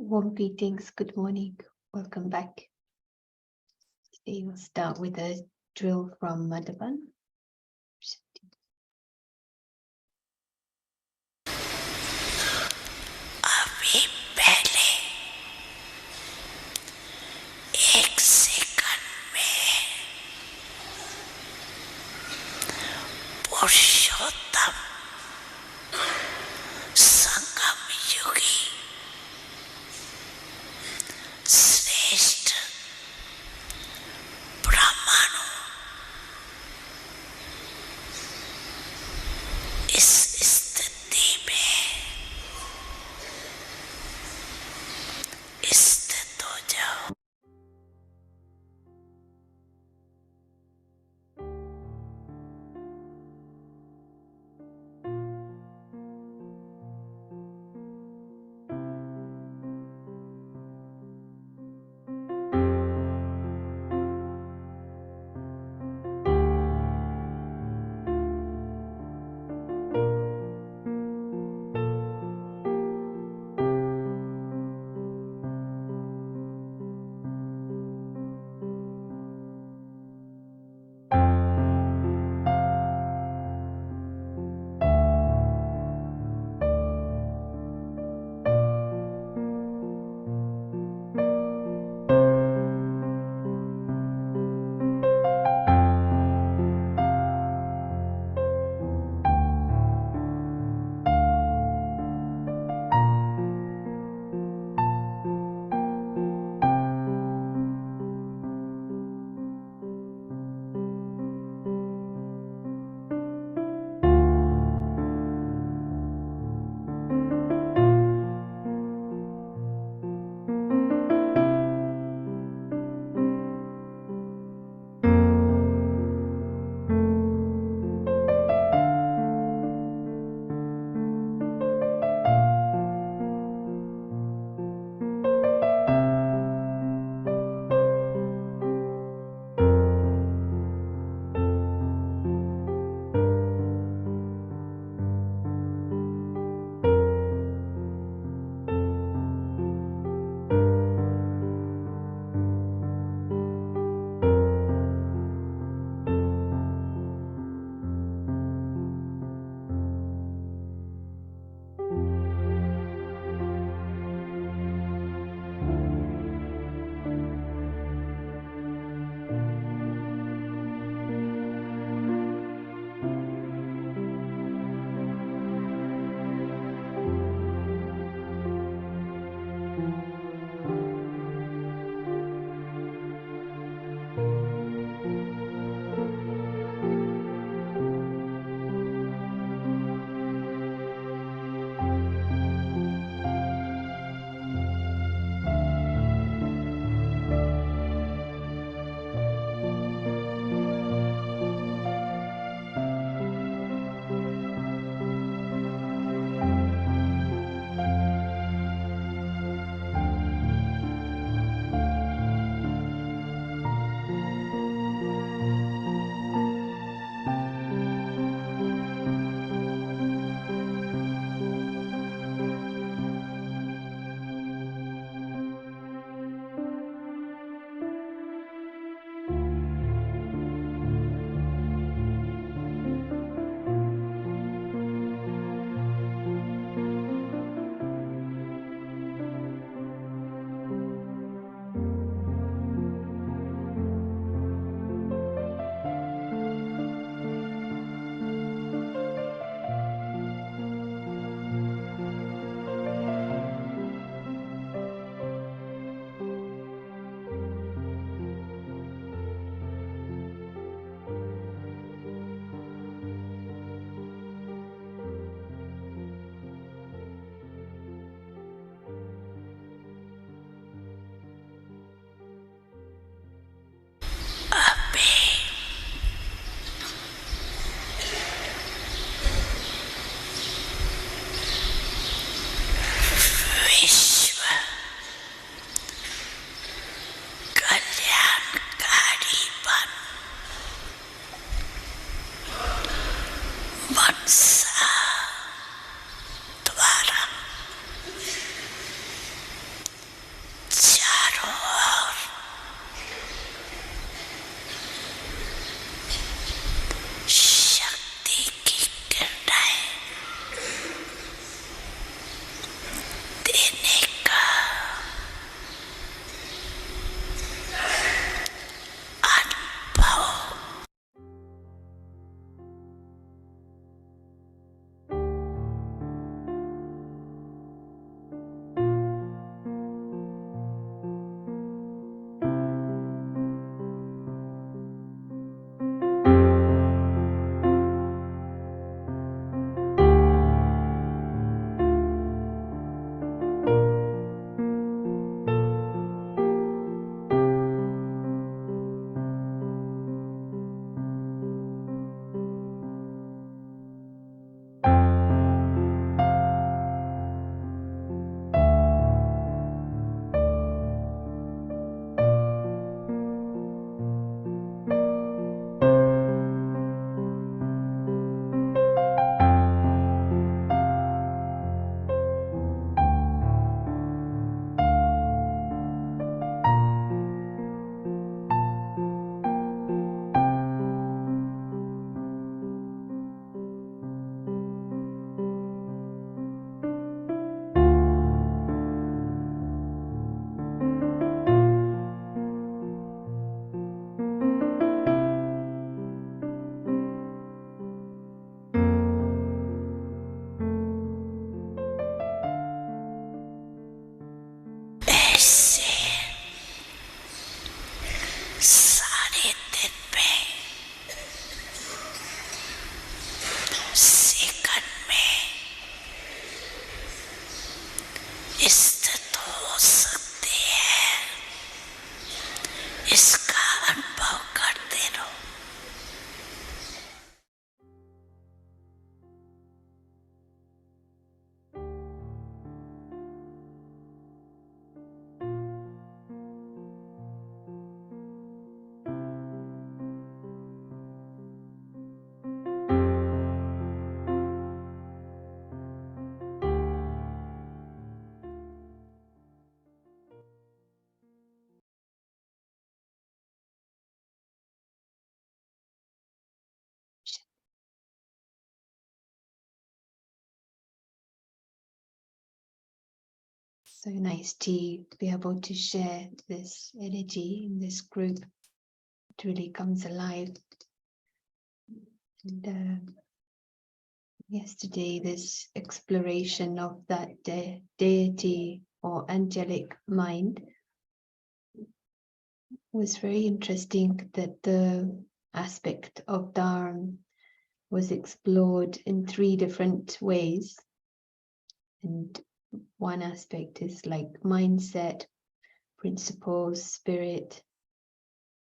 Warm greetings, good morning, welcome back. Today we'll start with a drill from Madhavan. अभी पहले एक second में पुरुषोत्तम संगम युगी श्रेष्ठ ब्रह्माणु इस स्थिति में स्थित हो जाओ। So nice to be able to share this energy in this group. It really comes alive. And yesterday, this exploration of that deity or angelic mind was very interesting, that the aspect of Dharma was explored in 3 different ways. And one aspect is like mindset, principles, spirit,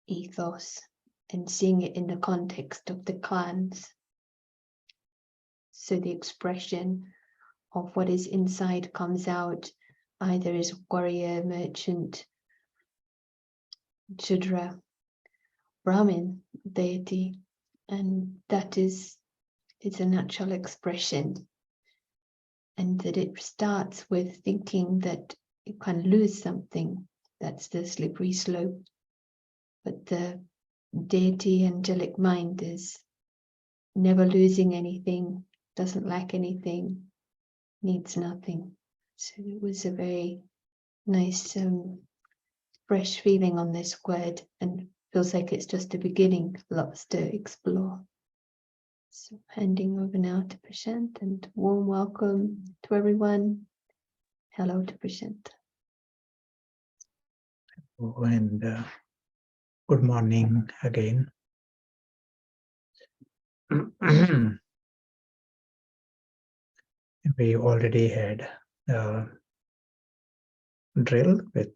ethos, and seeing it in the context of the clans. So the expression of what is inside comes out either as warrior, merchant, Shudra, Brahmin, deity, and that is it's a natural expression, and that it starts with thinking that you can lose something. That's the slippery slope. But the deity angelic mind is never losing anything, doesn't lack anything, needs nothing. So it was a very nice fresh feeling on this word, and feels like it's just the beginning, lots to explore. So handing over now to Prashant, and warm welcome to everyone. Hello to Prashant. And good morning again. We already had a drill with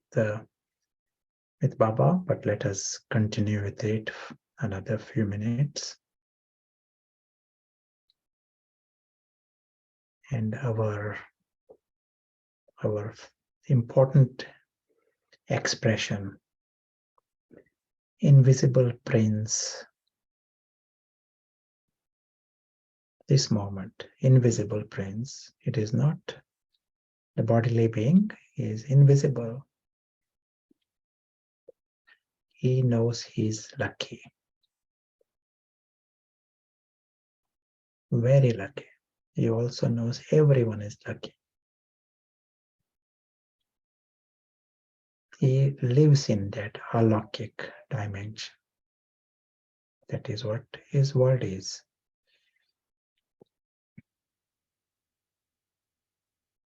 Baba, but let us continue with it another few minutes. And our important expression, invisible prince. This moment, invisible prince. It is not the bodily being, he is invisible. He knows he's lucky. Very lucky. He also knows everyone is lucky. He lives in that alokik dimension. That is what his world is.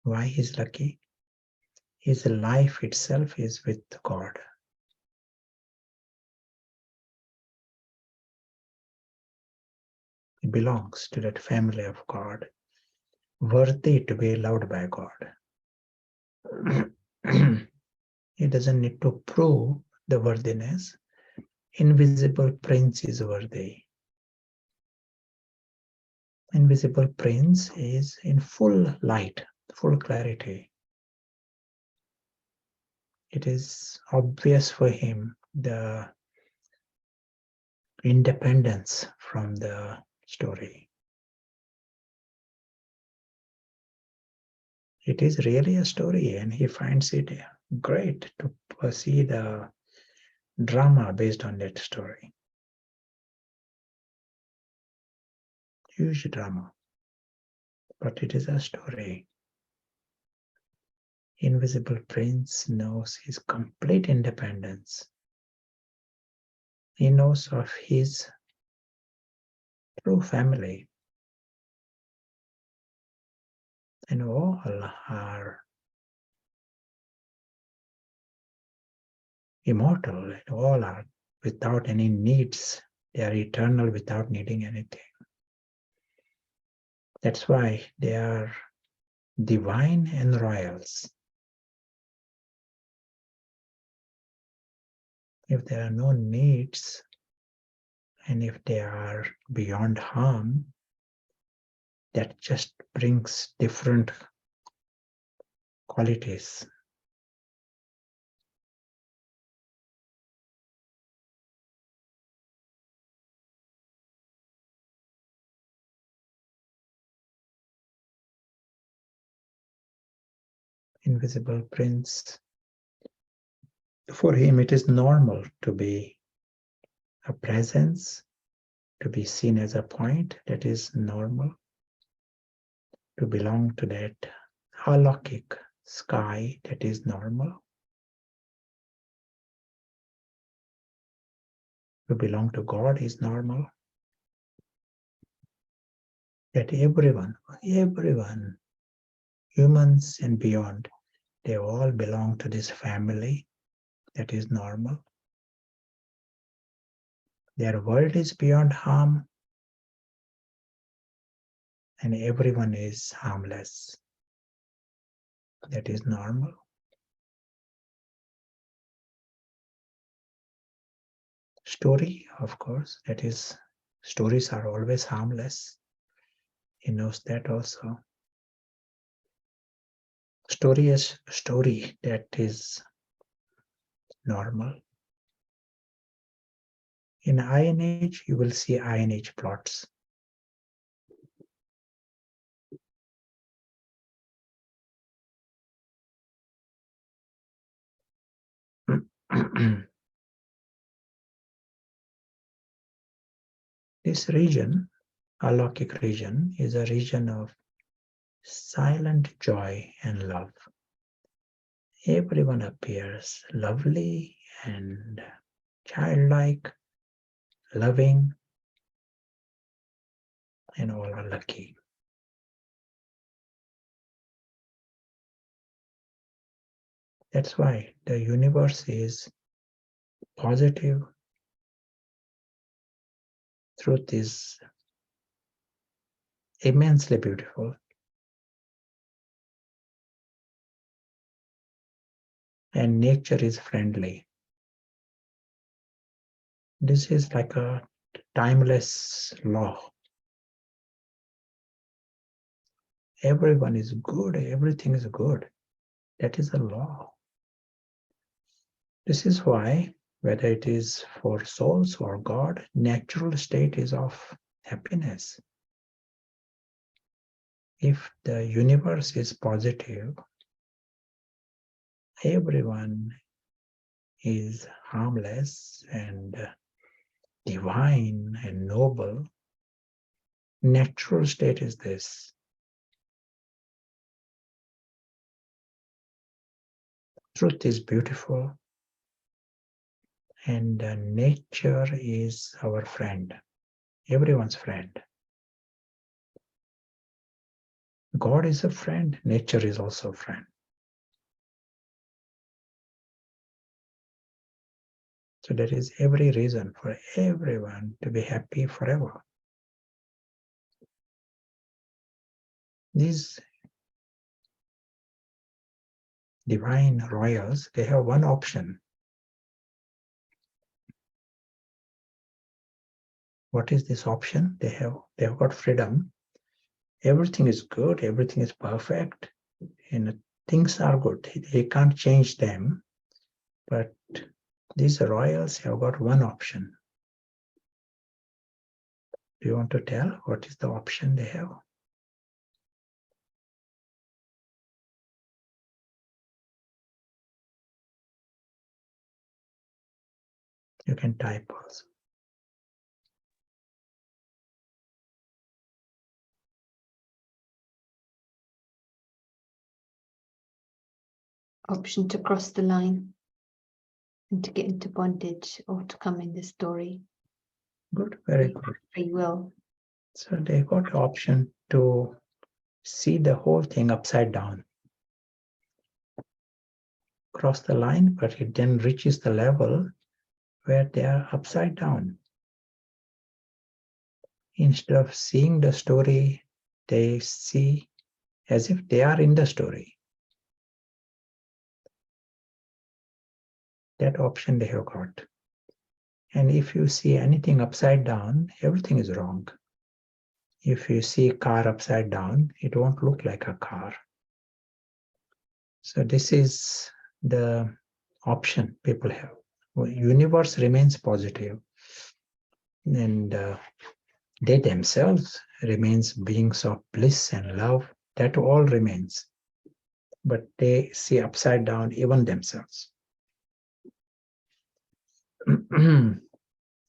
Why he's lucky? His life itself is with God. He belongs to that family of God, worthy to be loved by God. He doesn't need to prove the worthiness. Invisible Prince is worthy. Invisible Prince is in full light, full clarity. It is obvious for him the independence from the story. It is really a story, and he finds it great to see the drama based on that story. Huge drama, but it is a story. Invisible Prince knows his complete independence. He knows of his true family, and all are immortal, and all are without any needs. They are eternal without needing anything. That's why they are divine and royals. If there are no needs, and if they are beyond harm, that just brings different qualities. Invisible Prince, for him it is normal to be a presence, to be seen as a point. That is normal, to belong to that alokik sky that is normal. To belong to God is normal. That everyone, humans and beyond, they all belong to this family that is normal. Their world is beyond harm, and everyone is harmless. That is normal. Story, of course, that is, stories are always harmless. He knows that also. Story is story that is normal. In Iron Age, you will see Iron Age plots. This region, Alokik region, is a region of silent joy and love. Everyone appears lovely and childlike, loving, and all are lucky. That's why the universe is positive. Truth is immensely beautiful. And nature is friendly. This is like a timeless law. Everyone is good, everything is good. That is a law. This is why, whether it is for souls or God, natural state is of happiness. If the universe is positive, everyone is harmless and divine and noble. Natural state is this. Truth is beautiful, and nature is our friend, everyone's friend. God is a friend, nature is also a friend. So there is every reason for everyone to be happy forever. These divine royals, they have one option. What is this option? They have got freedom. Everything is good, everything is perfect, and things are good. He can't change them. But these royals have got one option. Do you want to tell what is the option they have? You can type also. Option to cross the line and to get into bondage or to come in the story. Good, very good. Free will. So they got the option to see the whole thing upside down. Cross the line, but it then reaches the level where they are upside down. Instead of seeing the story, they see as if they are in the story. That option they have got. And if you see anything upside down, everything is wrong. If you see a car upside down, it won't look like a car. So this is the option people have. Universe remains positive, and they themselves remains beings of bliss and love. That all remains, but they see upside down even themselves.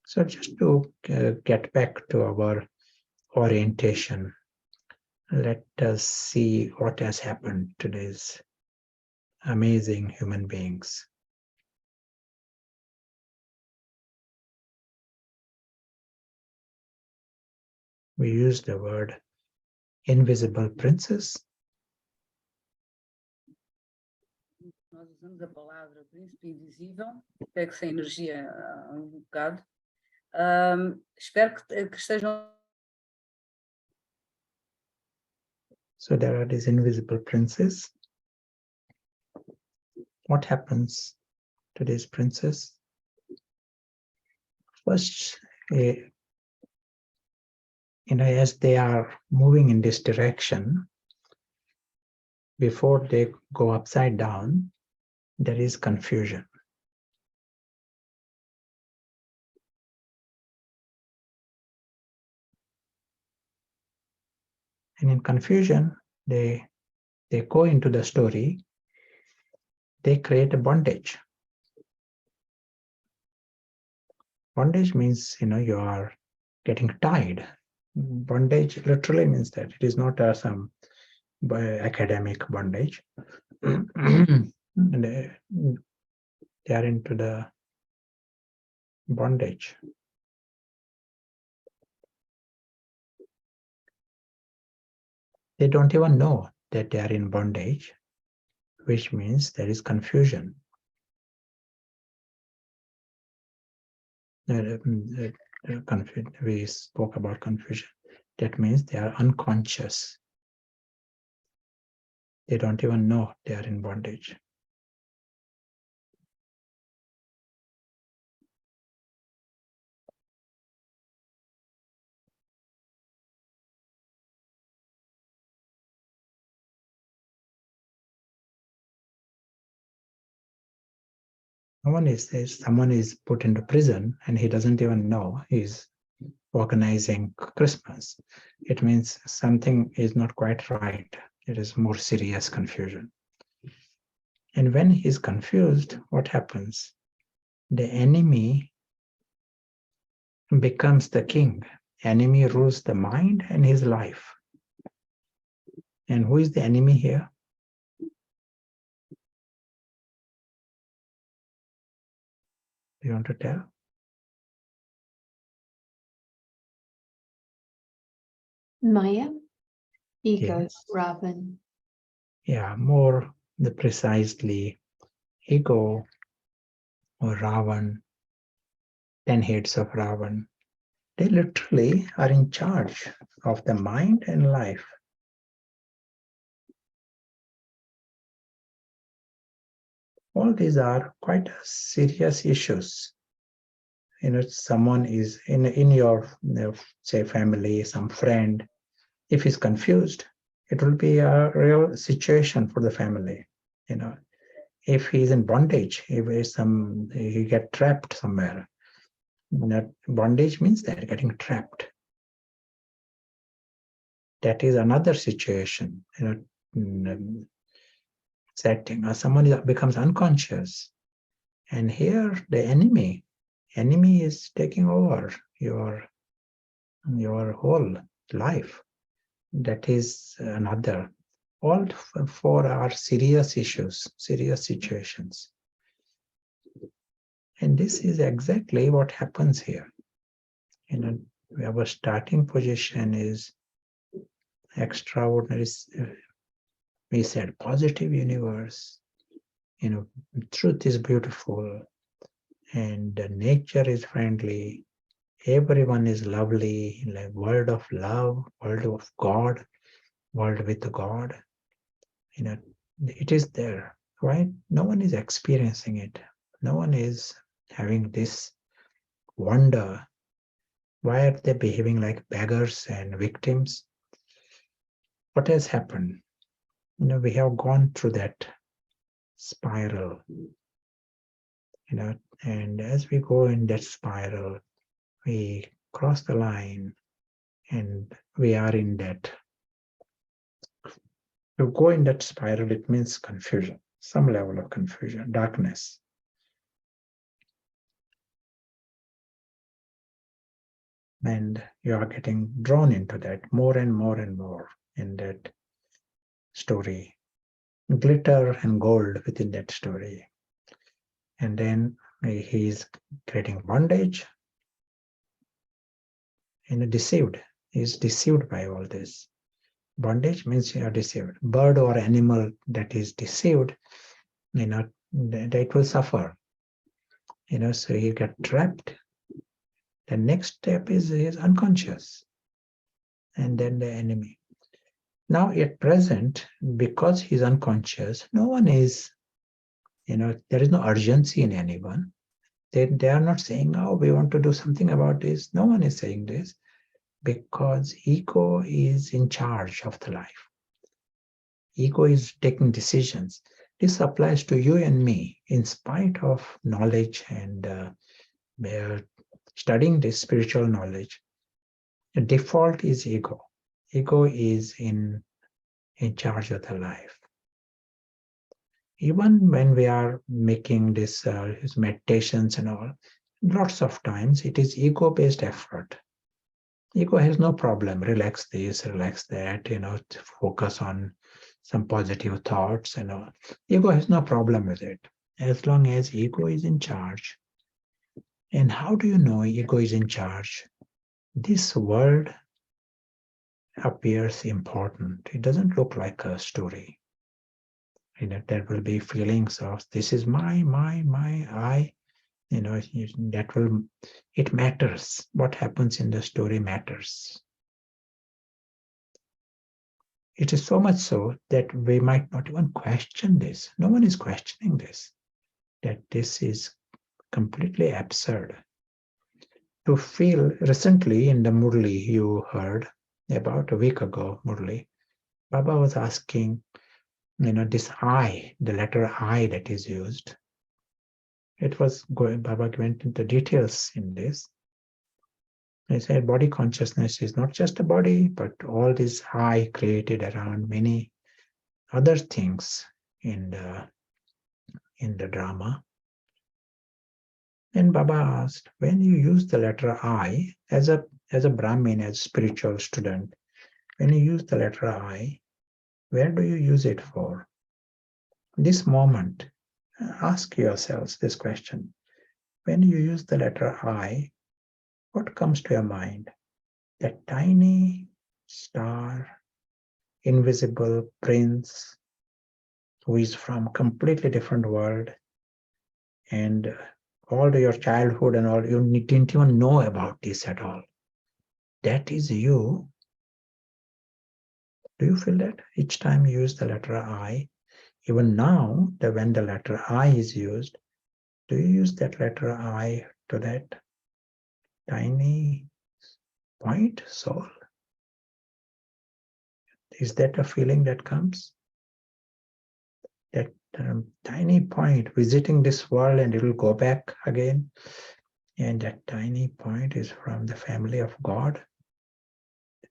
So just to get back to our orientation, let us see what has happened today's amazing human beings. We use the word invisible princess. Nós usamos a palavra príncipe invisível, espero que sem energia bocado. Espero que estejam. So there are these invisible princes. What happens to these princes? First, as they are moving in this direction, before they go upside down, there is confusion. And in confusion, they go into the story, they create a bondage. Bondage means, you are getting tied. Bondage literally means that it is not some academic bondage. And they are into the bondage. They don't even know that they are in bondage, which means there is confusion. We spoke about confusion. That means they are unconscious. They don't even know they are in bondage. Someone is put into prison and he doesn't even know he's organizing Christmas. It means something is not quite right. It is more serious confusion. And when he's confused, what happens? The enemy becomes the king. Enemy rules the mind and his life. And who is the enemy here? Do you want to tell? Maya, ego, Yes. Ravan. Yeah, more precisely, ego or Ravan, 10 heads of Ravan. They literally are in charge of the mind and life. All these are quite serious issues. Someone is in your, say, family, some friend. If he's confused, it will be a real situation for the family. If he's in bondage, if he get trapped somewhere. That bondage means that getting trapped. That is another situation. Setting, or someone becomes unconscious, and here the enemy is taking over your whole life. That is another. All four are serious issues, serious situations. And this is exactly what happens here. Our starting position is extraordinary. We said positive universe. Truth is beautiful, and nature is friendly. Everyone is lovely, like world of love, world of God, world with God. It is there, right? No one is experiencing it. No one is having this wonder. Why are they behaving like beggars and victims? What has happened? We have gone through that spiral, and as we go in that spiral, we cross the line and we are in that. To go in that spiral, it means confusion, some level of confusion, darkness. And you are getting drawn into that more and more and more in that story. glitter and gold within that story. And then he is creating bondage and deceived. He is deceived by all this. Bondage means you are deceived. Bird or animal that is deceived, that will suffer. So he got trapped. The next step is he is unconscious. And then the enemy. Now at present, because he's unconscious, no one is, there is no urgency in anyone. They are not saying, oh, we want to do something about this. No one is saying this because ego is in charge of the life. Ego is taking decisions. This applies to you and me in spite of knowledge and studying this spiritual knowledge. The default is ego. Ego is in charge of the life. Even when we are making this meditations and all, lots of times it is ego-based effort. Ego has no problem. Relax this, relax that, focus on some positive thoughts and all. Ego has no problem with it, as long as ego is in charge. And how do you know ego is in charge? This word appears important. It doesn't look like a story. There will be feelings of this is my, I. It matters. What happens in the story matters. It is so much so that we might not even question this. No one is questioning this, that this is completely absurd. To feel recently in the Murli you heard about a week ago, Murli, Baba was asking, this I, the letter I that is used. It was going, Baba went into details in this. He said body consciousness is not just a body, but all this I created around many other things in the drama. And Baba asked, when you use the letter I, as a Brahmin, as a spiritual student, when you use the letter I, where do you use it for? This moment, ask yourselves this question. When you use the letter I, what comes to your mind? That tiny star, invisible prince, who is from completely different world, and all your childhood and all, you didn't even know about this at all. That is you. Do you feel that? Each time you use the letter I, even now, when the letter I is used, do you use that letter I to that tiny point, soul? Is that a feeling that comes? That tiny point visiting this world and it will go back again. And that tiny point is from the family of God.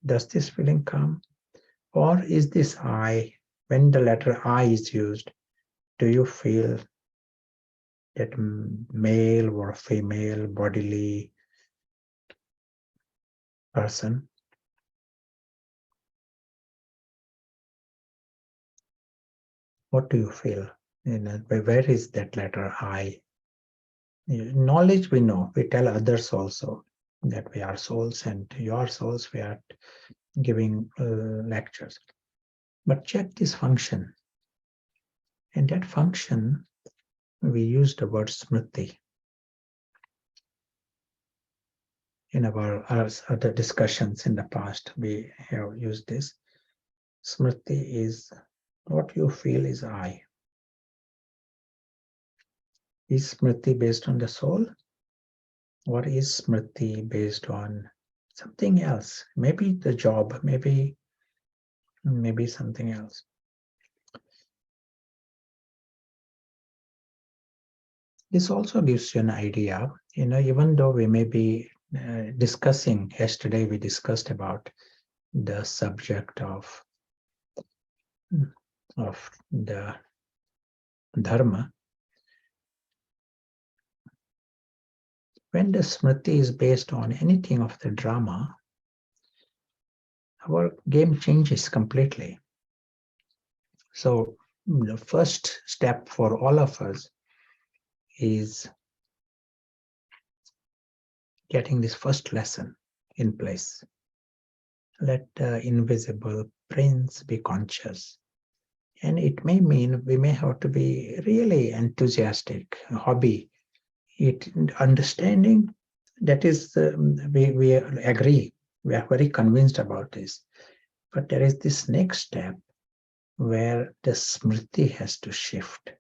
Does this feeling come? Or is this I, when the letter I is used, do you feel that male or female bodily person? What do you feel? Where is that letter I? Knowledge we know, we tell others also that we are souls, and your souls, we are giving lectures. But check this function. And that function, we use the word smriti. In our other discussions in the past, we have used this. Smriti is what you feel is I. Is smriti based on the soul? Or is smriti based on something else? Maybe the job, maybe something else. This also gives you an idea, even though we may be discussing, yesterday we discussed about the subject of the Dharma. When the smriti is based on anything of the drama, our game changes completely. So the first step for all of us is getting this first lesson in place. Let the invisible prince be conscious. And it may mean we may have to be really enthusiastic, hobby. It understanding that is, we agree, we are very convinced about this. But there is this next step where the smriti has to shift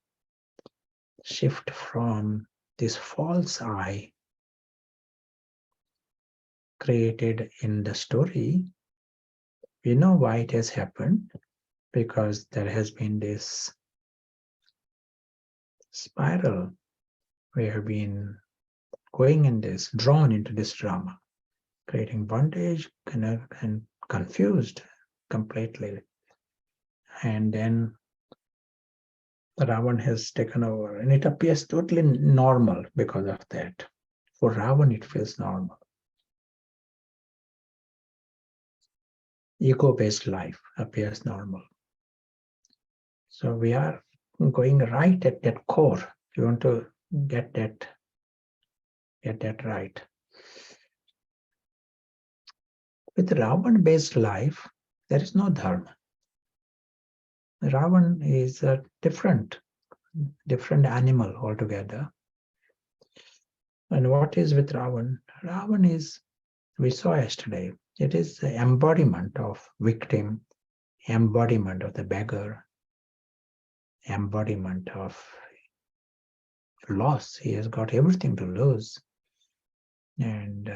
from this false I created in the story. We know why it has happened, because there has been this spiral. We have been going in this, drawn into this drama, creating bondage and confused completely. And then Ravan has taken over, and it appears totally normal because of that. For Ravan, it feels normal. Ego-based life appears normal. So we are going right at that core. You want to get that right. With Ravan-based life, there is no dharma. Ravan is a different animal altogether. And what is with Ravan? Ravan is, we saw yesterday, it is the embodiment of victim, embodiment of the beggar, embodiment of loss. He has got everything to lose. And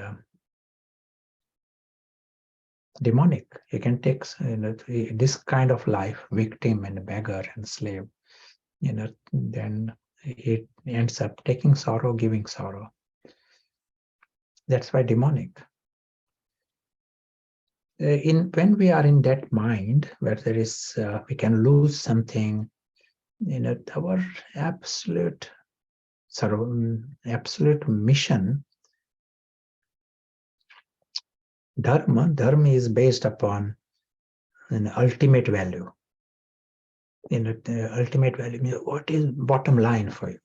demonic. He can take this kind of life, victim and beggar and slave, then it ends up taking sorrow, giving sorrow. That's why demonic. When we are in that mind where there is, we can lose something, our absolute mission, Dharma is based upon an ultimate value. The ultimate value means what is bottom line for you.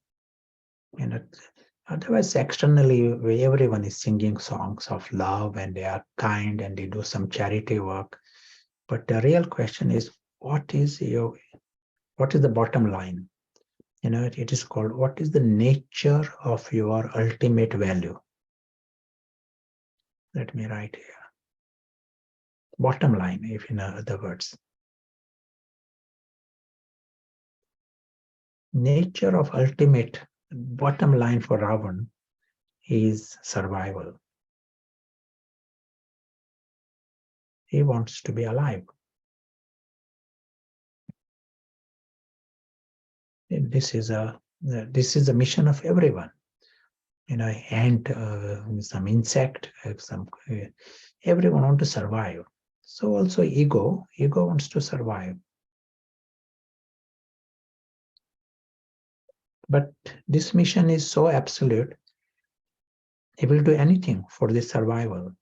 Otherwise, externally, everyone is singing songs of love and they are kind and they do some charity work. But the real question is, what is the bottom line? It is called, what is the nature of your ultimate value? Let me write here. Bottom line, if in other words. Nature of ultimate bottom line for Ravan is survival. He wants to be alive. This is the mission of everyone. Ant, some insect, everyone wants to survive. So also ego wants to survive. But this mission is so absolute, he will do anything for this survival.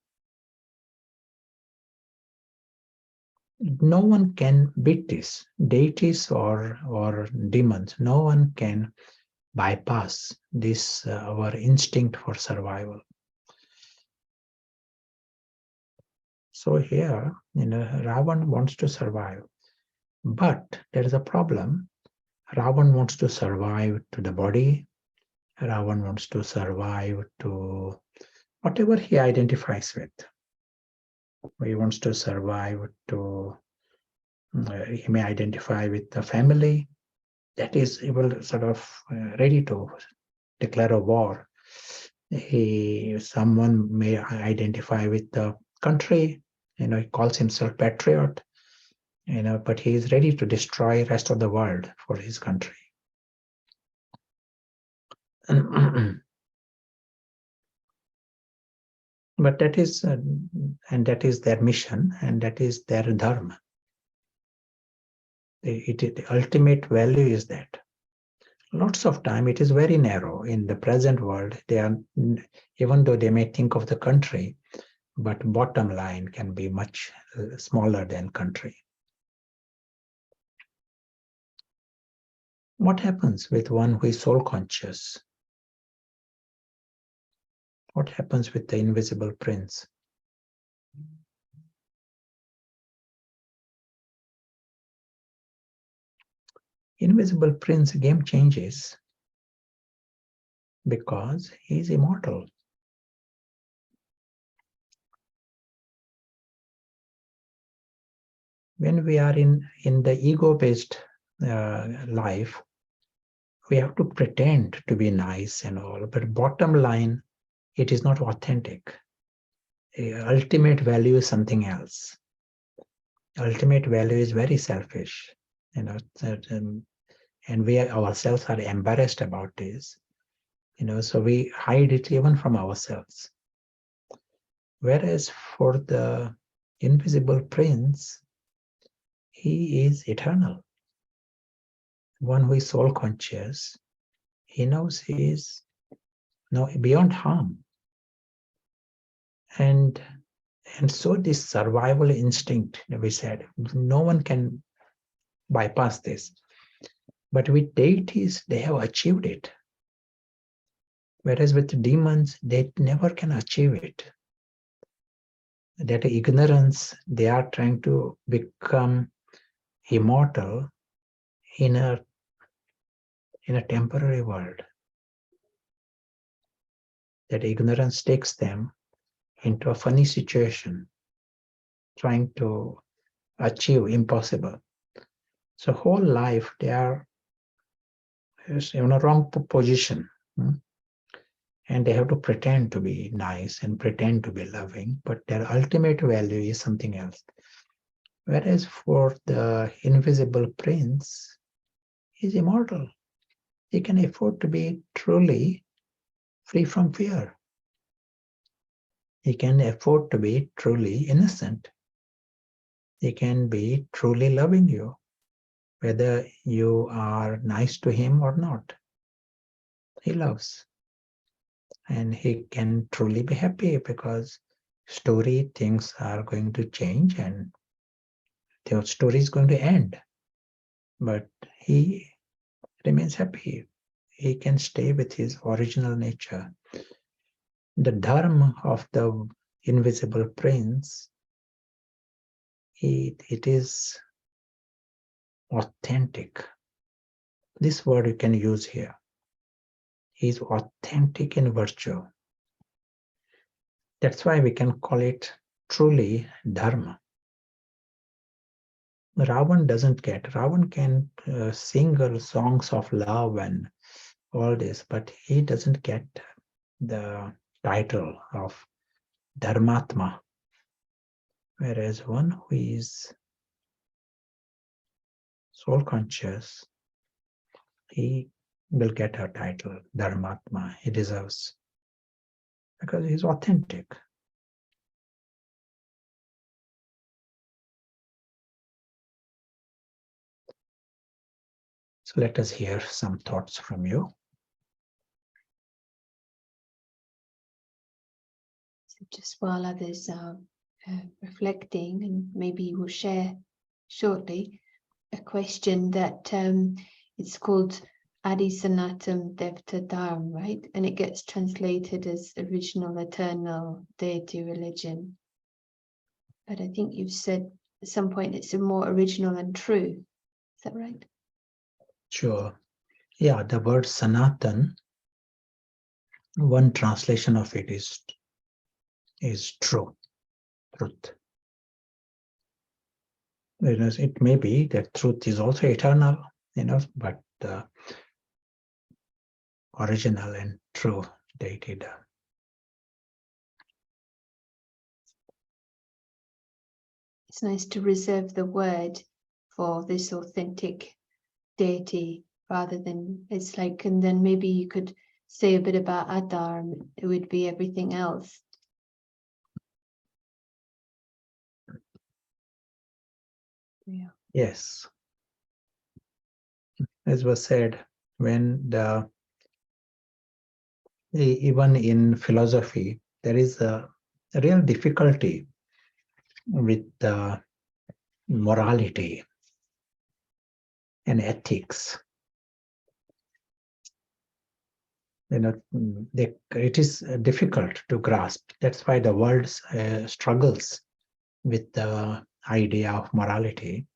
No one can beat this, deities or demons. No one can bypass this, our instinct for survival. So here, Ravan wants to survive, but there is a problem. Ravan wants to survive to the body. Ravan wants to survive to whatever he identifies with. He wants to survive to, he may identify with the family. That is, he will sort of ready to declare a war. Someone may identify with the country, he calls himself patriot, but he is ready to destroy the rest of the world for his country. But that is, and that is their mission, and that is their dharma. The ultimate value is that. Lots of time it is very narrow. In the present world, they are, even though they may think of the country, but bottom line can be much smaller than country. What happens with one who is soul conscious? What happens with the invisible prince? Invisible prince game changes because he is immortal. When we are in the ego-based life, we have to pretend to be nice and all, but bottom line, it is not authentic. Ultimate value is something else. Ultimate value is very selfish, and we ourselves are embarrassed about this, so we hide it even from ourselves. Whereas for the invisible prince, he is eternal. One who is soul conscious, he knows he is beyond harm. And so this survival instinct that we said, no one can bypass this. But with deities, they have achieved it. Whereas with demons, they never can achieve it. That ignorance, they are trying to become immortal in a temporary world. That ignorance takes them into a funny situation, trying to achieve impossible. So whole life they are in a wrong position. And they have to pretend to be nice and pretend to be loving, but their ultimate value is something else. Whereas for the invisible prince, he's immortal. He can afford to be truly free from fear. He can afford to be truly innocent. He can be truly loving you, whether you are nice to him or not. He loves. And he can truly be happy because things are going to change and the story is going to end. But he remains happy. He can stay with his original nature. The Dharma of the invisible prince, it is authentic. This word you can use here. He is authentic in virtue. That's why we can call it truly Dharma. Ravan doesn't get. Ravan can sing songs of love and all this, but he doesn't get the title of Dharmatma. Whereas one who is soul conscious, he will get a title, Dharmatma. He deserves, because he's authentic. So let us hear some thoughts from you. So just while others are reflecting, and maybe we'll share shortly a question that it's called Adi Sanatam Devta Dharma, right? And it gets translated as original, eternal, deity, religion. But I think you've said at some point it's a more original and true. Is that right? Sure. Yeah, the word Sanatan, one translation of it is true, truth. It may be that truth is also eternal, but the original and true deity. It's nice to reserve the word for this authentic deity rather than, it's like, and then maybe you could say a bit about Adharm, it would be everything else. Yeah. Yes. As was said, when even in philosophy, there is a real difficulty with morality and ethics. it is difficult to grasp. That's why the world struggles with the idea of morality.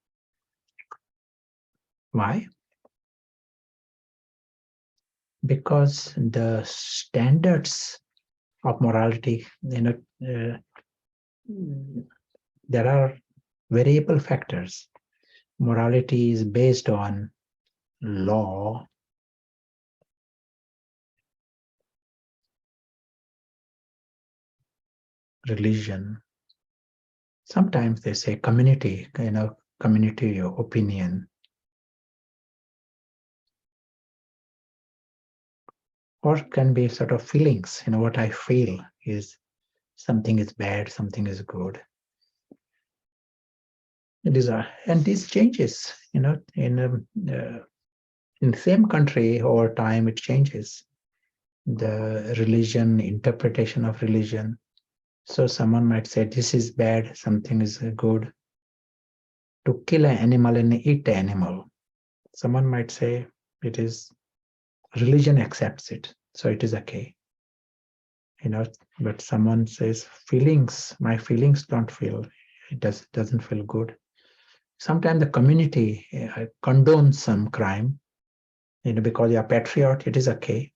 Why? Because the standards of morality, there are variable factors. Morality is based on law, religion. Sometimes they say community, community opinion. Or can be sort of feelings, what I feel is something is bad, something is good. And this changes, in the same country over time it changes. The religion, interpretation of religion. So someone might say this is bad, something is good. To kill an animal and eat the animal. Someone might say it is, religion accepts it, so it is okay. But someone says feelings, my feelings don't feel, it doesn't feel good. Sometimes the community condones some crime, because you're a patriot, it is okay.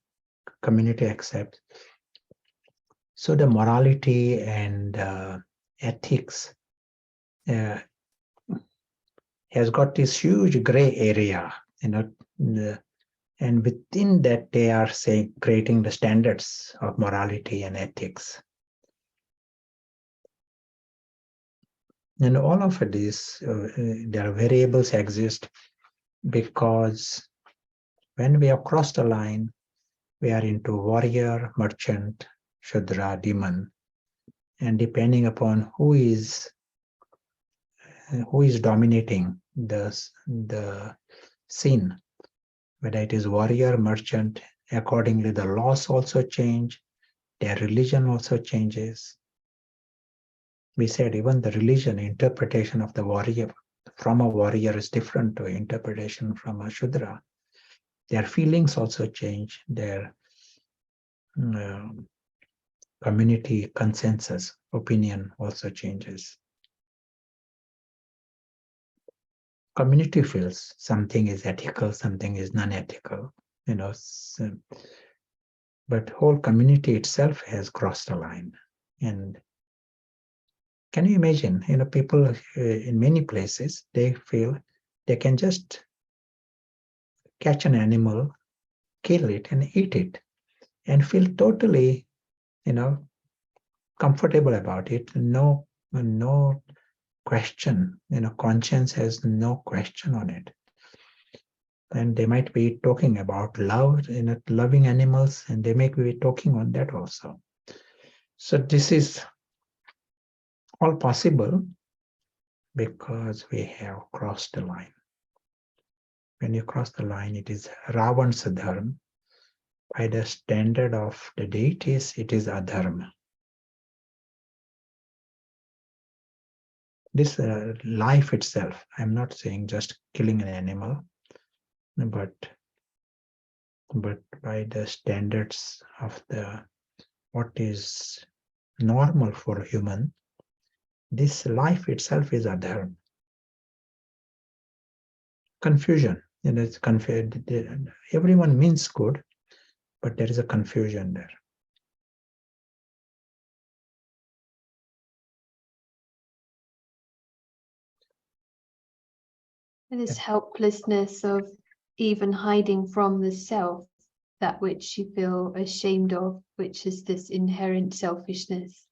Community accepts. So the morality and ethics has got this huge gray area, and within that they are creating the standards of morality and ethics. And all of these, there are variables exist because when we have crossed the line, we are into warrior, merchant, Shudra, demon, and depending upon who is dominating the scene, whether it is warrior, merchant, accordingly the laws also change, their religion also changes. We said even the religion interpretation of the warrior from a warrior is different to interpretation from a Shudra. Their feelings also change, their community consensus, opinion also changes. Community feels something is ethical, something is non-ethical, but whole community itself has crossed a line. And can you imagine, people in many places, they feel they can just catch an animal, kill it and eat it and feel totally, comfortable about it. No question, conscience has no question on it. And they might be talking about love, loving animals, and they may be talking on that also. So this is all possible because we have crossed the line. When you cross the line, it is Ravan's dharma. By the standard of the deities, it is adharma. This life itself, I'm not saying just killing an animal, but by the standards of what is normal for human, this life itself is adharma. Confusion, it's confused. Everyone means good, but there is a confusion there. This helplessness of even hiding from the self, that which you feel ashamed of, which is this inherent selfishness.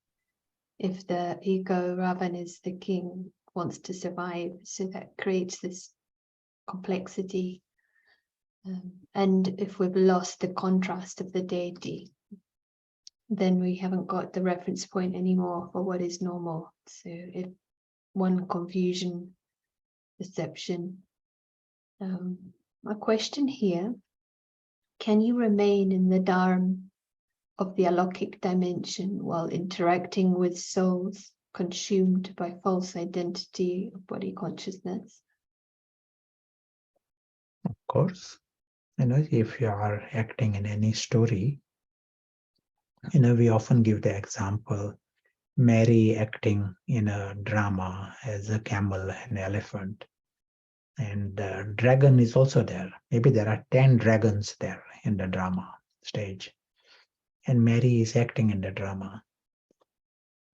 If the ego, Ravan is the king, wants to survive, so that creates this complexity. And if we've lost the contrast of the deity, then we haven't got the reference point anymore for what is normal. So if one confusion, perception. A question here: can you remain in the Dharma of the alokik dimension while interacting with souls consumed by false identity of body consciousness? Of course. If you are acting in any story, we often give the example Mary acting in a drama as a camel and elephant. And the dragon is also there. Maybe there are 10 dragons there in the drama stage. And Mary is acting in the drama.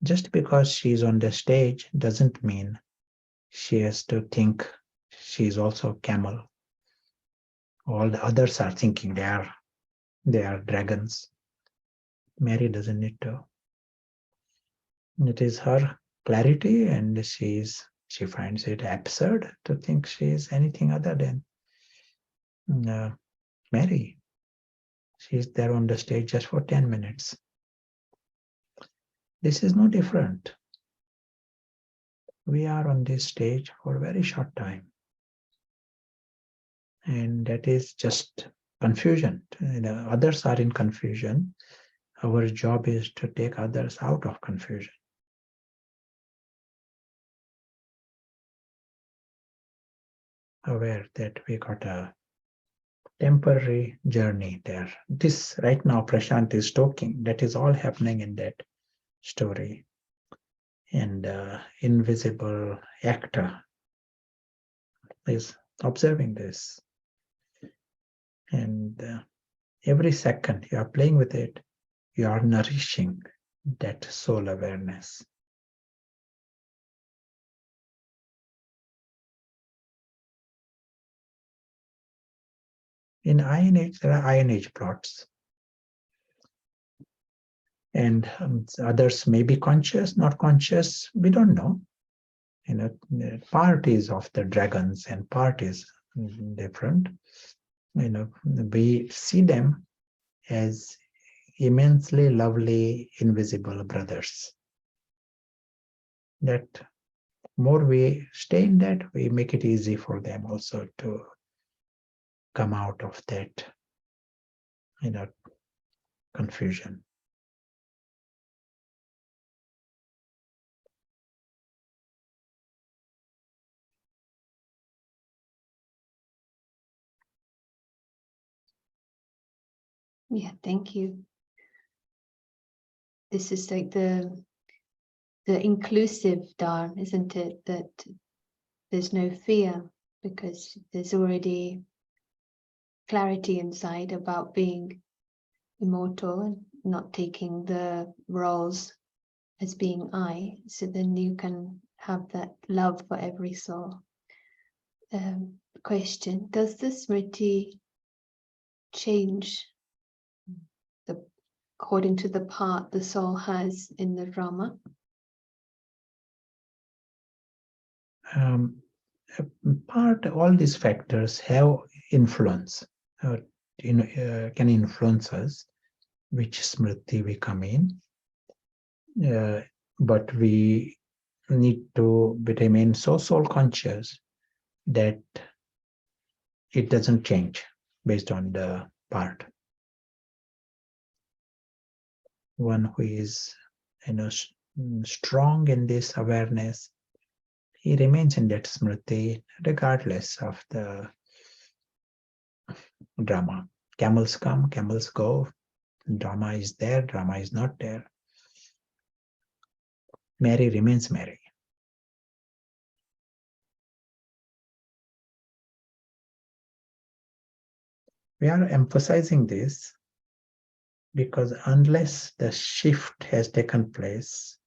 Just because she's on the stage doesn't mean she has to think she's also a camel. All the others are thinking they are dragons. Mary doesn't need to. It is her clarity, and she finds it absurd to think she is anything other than Mary. She's there on the stage just for 10 minutes. This is no different. We are on this stage for a very short time. And that is just confusion. Others are in confusion. Our job is to take others out of confusion. Aware that we got a temporary journey there. This right now, Prashant is talking. That is all happening in that story. And invisible actor is observing this. And every second you are playing with it, you are nourishing that soul awareness. In Iron Age, there are Iron Age plots. And others may be conscious, not conscious, we don't know. Part is of the dragons and part is different. We see them as immensely lovely, invisible brothers. That more we stay in that, we make it easy for them also to come out of that, confusion. Yeah, thank you. This is like the inclusive Dharma, isn't it? That there's no fear because there's already clarity inside about being immortal and not taking the roles as being I. So then you can have that love for every soul. Question: does the Smriti change according to the part the soul has in the drama? All these factors have influence, can influence us, which smriti we come in. But we need to remain so soul conscious that it doesn't change based on the part. One who is strong in this awareness, he remains in that smriti regardless of the drama. Camels come, camels go. Drama is there, drama is not there. Mary remains Mary. We are emphasizing this because unless the shift has taken place,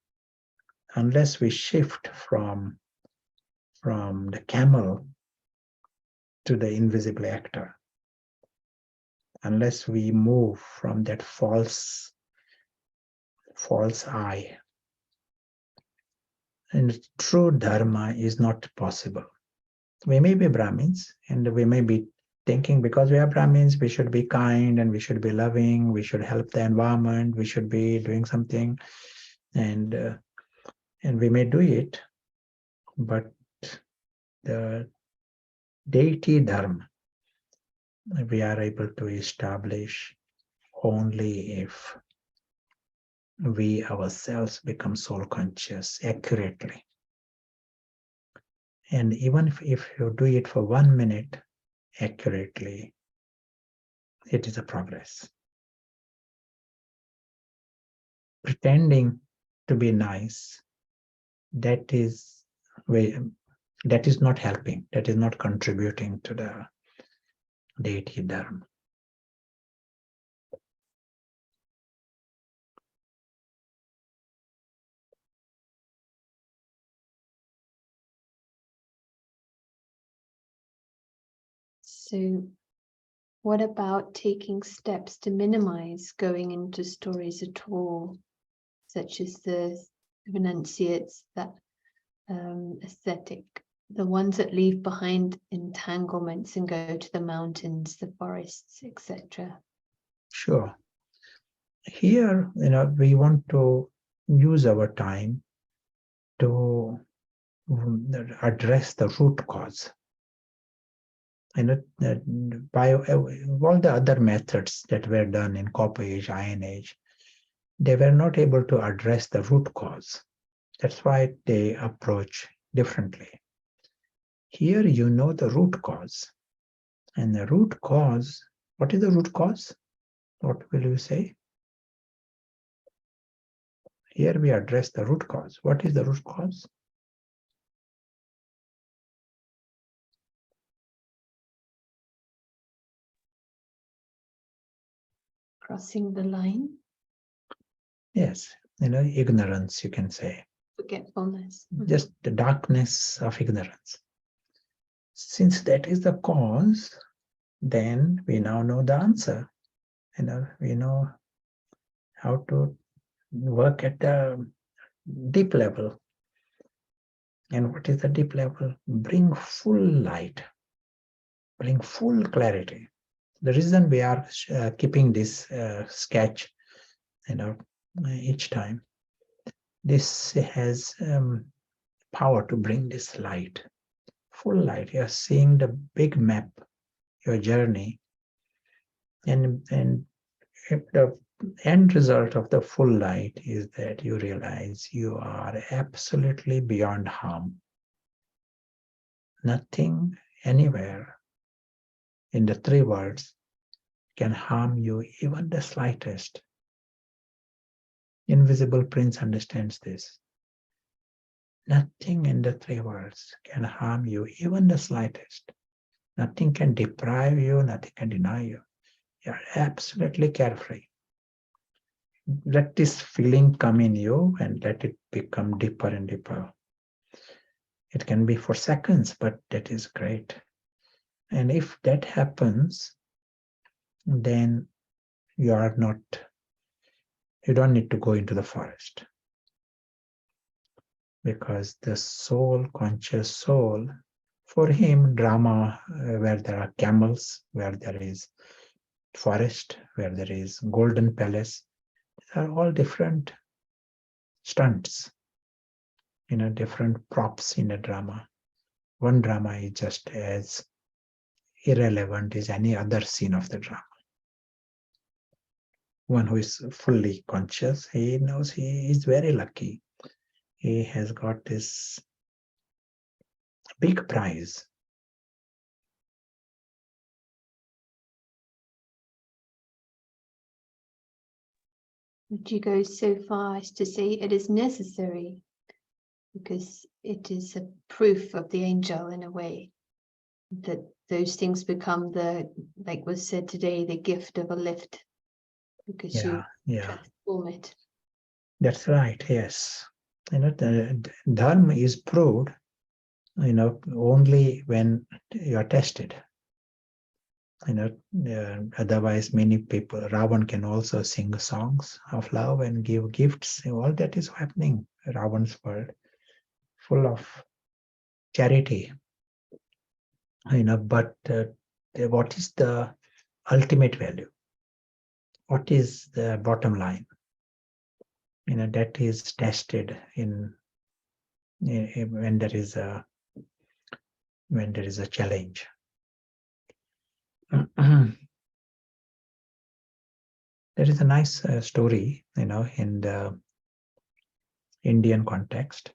unless we shift from the camel to the invisible actor, unless we move from that false I, and true dharma is not possible. We may be Brahmins and we may be thinking because we are Brahmins, we should be kind and we should be loving, we should help the environment, we should be doing something, and we may do it, but the Deity Dharma we are able to establish only if we ourselves become soul conscious accurately. And even if you do it for 1 minute accurately, it is a progress. Pretending to be nice, that is not helping, that is not contributing to the deity dharma. So what about taking steps to minimize going into stories at all, such as the renunciates, that aesthetic, the ones that leave behind entanglements and go to the mountains, the forests, etc.? Sure. Here, we want to use our time to address the root cause. By all the other methods that were done in Copper Age, Iron Age, they were not able to address the root cause. That's why they approach differently. Here you know the root cause. And the root cause, what is the root cause? What will you say? Here we address the root cause. What is the root cause? Crossing the line? Yes, ignorance, you can say. Forgetfulness. Just the darkness of ignorance. Since that is the cause, then we now know the answer. We know how to work at the deep level. And what is the deep level? Bring full light, bring full clarity. The reason we are keeping this sketch, each time, this has power to bring this light, full light. You are seeing the big map, your journey, and if the end result of the full light is that you realize you are absolutely beyond harm. Nothing anywhere in the three worlds can harm you even the slightest. Invisible Prince understands this. Nothing in the three worlds can harm you even the slightest. Nothing can deprive you, nothing can deny you. You are absolutely carefree. Let this feeling come in you and let it become deeper and deeper. It can be for seconds, but that is great. And if that happens, then you don't need to go into the forest. Because the soul, conscious soul, for him, drama, where there are camels, where there is forest, where there is golden palace, are all different stunts, different props in a drama. One drama is just as irrelevant as any other scene of the drama. One who is fully conscious, he knows he is very lucky. He has got this big prize. Would you go so far as to say it is necessary, because it is a proof of the angel in a way, that those things become like was said today, the gift of a lift, because you transform it? That's right, yes. The Dharma is proved, only when you are tested. Otherwise, many people, Ravan can also sing songs of love and give gifts. All that is happening. Ravan's world, full of charity. But what is the ultimate value? What is the bottom line? That is tested when there is a challenge. There is a nice story, in the Indian context.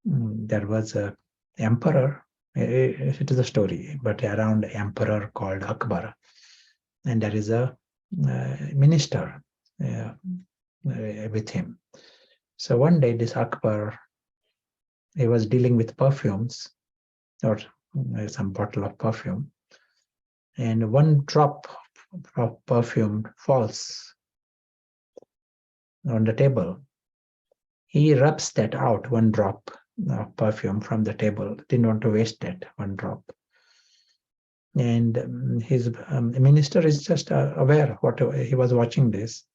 There was a emperor. It is a story, but around emperor called Akbar. and there is a minister with him. So one day this Akbar, he was dealing with perfumes, or some bottle of perfume, and one drop of perfume falls on the table. He rubs that out, one drop of perfume from the table. Didn't want to waste that one drop. And his minister is just aware what he was watching this.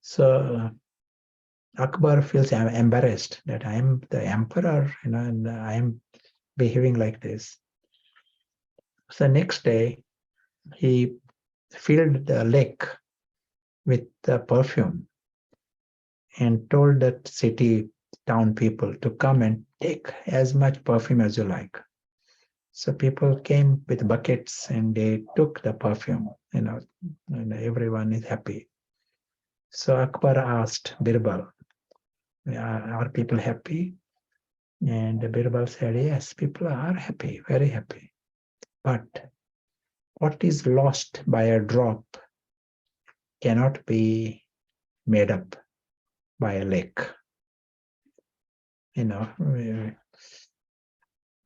So Akbar feels embarrassed that I am the emperor, and I am behaving like this. So next day, he filled the lake with the perfume and told that city town people to come and take as much perfume as you like. So people came with buckets and they took the perfume, and everyone is happy. So Akbar asked Birbal, are people happy? And Birbal said, yes, people are happy, very happy. But what is lost by a drop cannot be made up by a lake.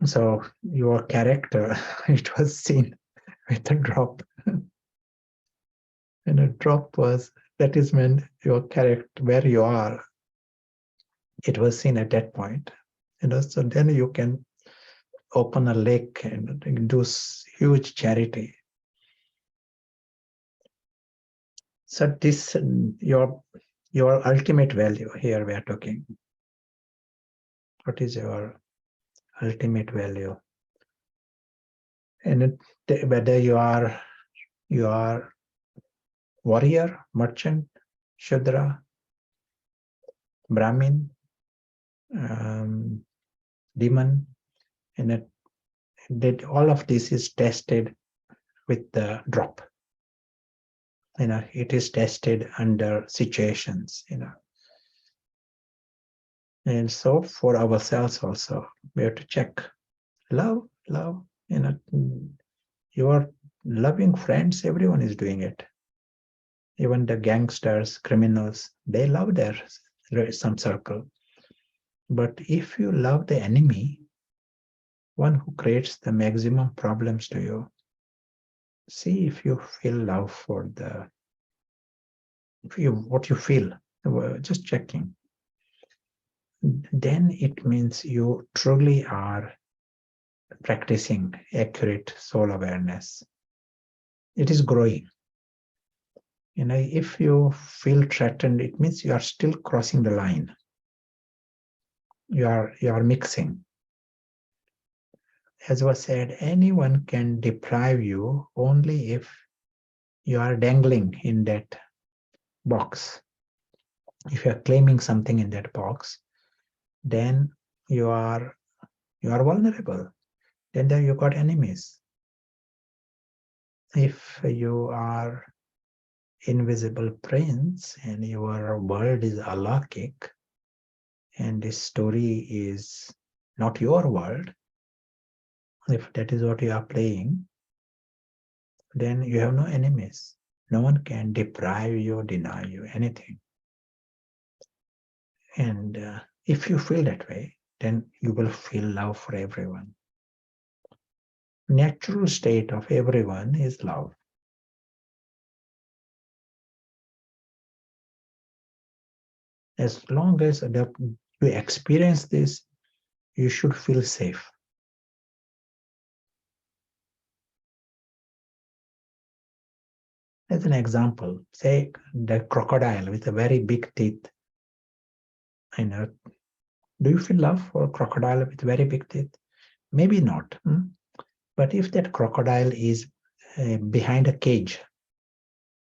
So your character, it was seen with a drop. And a drop that is when your character, where you are, it was seen at that point. So then you can open a lake and do huge charity. So this, your ultimate value here we are talking. What is your ultimate value? And whether you are warrior, merchant, Shudra, Brahmin, demon, and that all of this is tested with the drop. It is tested under situations. And so for ourselves also, we have to check. Love. Your loving friends, everyone is doing it. Even the gangsters, criminals, they love some circle. But if you love the enemy, one who creates the maximum problems to you, see if you feel love for what you feel, just checking. Then it means you truly are practicing accurate soul awareness. It is growing. If you feel threatened, it means you are still crossing the line. You are mixing. As was said, anyone can deprive you only if you are dangling in that box. If you are claiming something in that box, then you are vulnerable. Then there you got enemies. If you are invisible prince and your world is alaukic and this story is not your world, if that is what you are playing, then you have no enemies. No one can deprive you, deny you anything. And if you feel that way, then you will feel love for everyone. Natural state of everyone is love. As long as you experience this, you should feel safe. As an example, say the crocodile with a very big teeth. Do you feel love for a crocodile with very big teeth? Maybe not. But if that crocodile is behind a cage,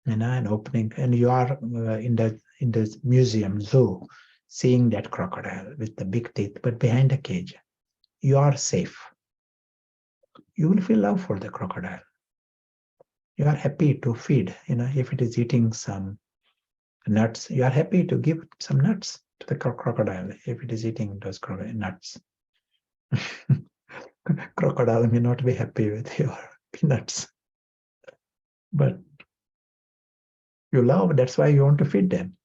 an opening, and you are in the museum, zoo, seeing that crocodile with the big teeth, but behind a cage, you are safe. You will feel love for the crocodile. You are happy to feed, if it is eating some nuts, you are happy to give some nuts to the crocodile if it is eating those nuts. Crocodile may not be happy with your peanuts, but You love, that's why you want to feed them.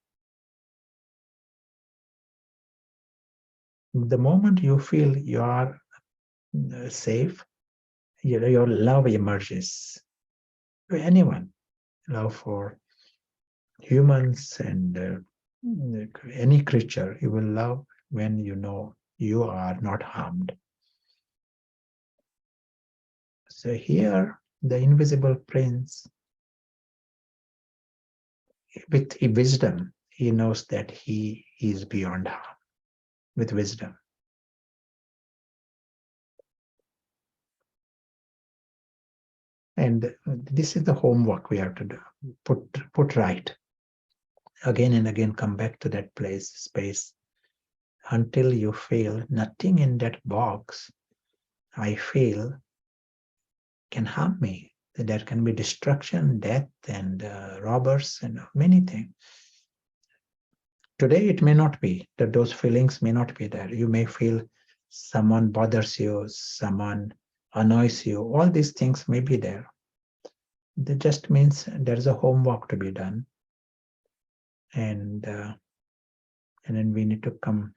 The moment you feel you are safe, your love emerges. To anyone, love for humans and any creature, you will love when you know you are not harmed. So here, the invisible prince, with wisdom, he knows that he is beyond harm. With wisdom, and this is the homework we have to do. Put right. Again and again, come back to that place, space, until you feel nothing in that box I feel can harm me. There can be destruction, death, and robbers, and many things. Today, it may not be, that those feelings may not be there. You may feel someone bothers you, someone annoys you. All these things may be there. That just means there's a homework to be done. And then we need to come.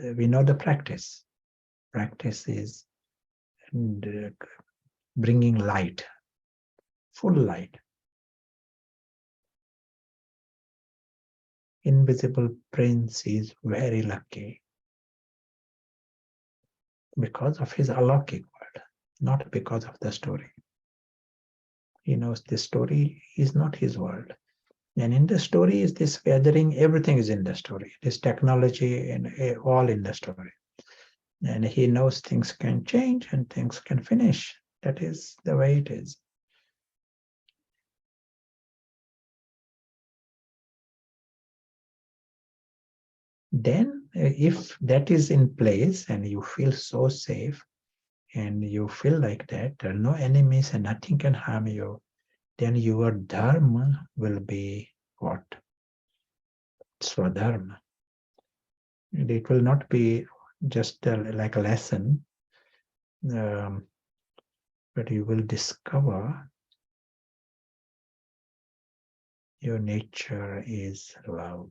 We know the practice. Practice is bringing light, full light. Invisible Prince is very lucky because of his alaukic world, not because of the story. He knows the story is not his world. And in the story is this gathering, everything is in the story. This technology and all in the story. And he knows things can change and things can finish. That is the way it is. Then if that is in place and you feel so safe and you feel like that, there are no enemies and nothing can harm you, then your Dharma will be what? Swa-dharm. It will not be just like a lesson, but you will discover your nature is love.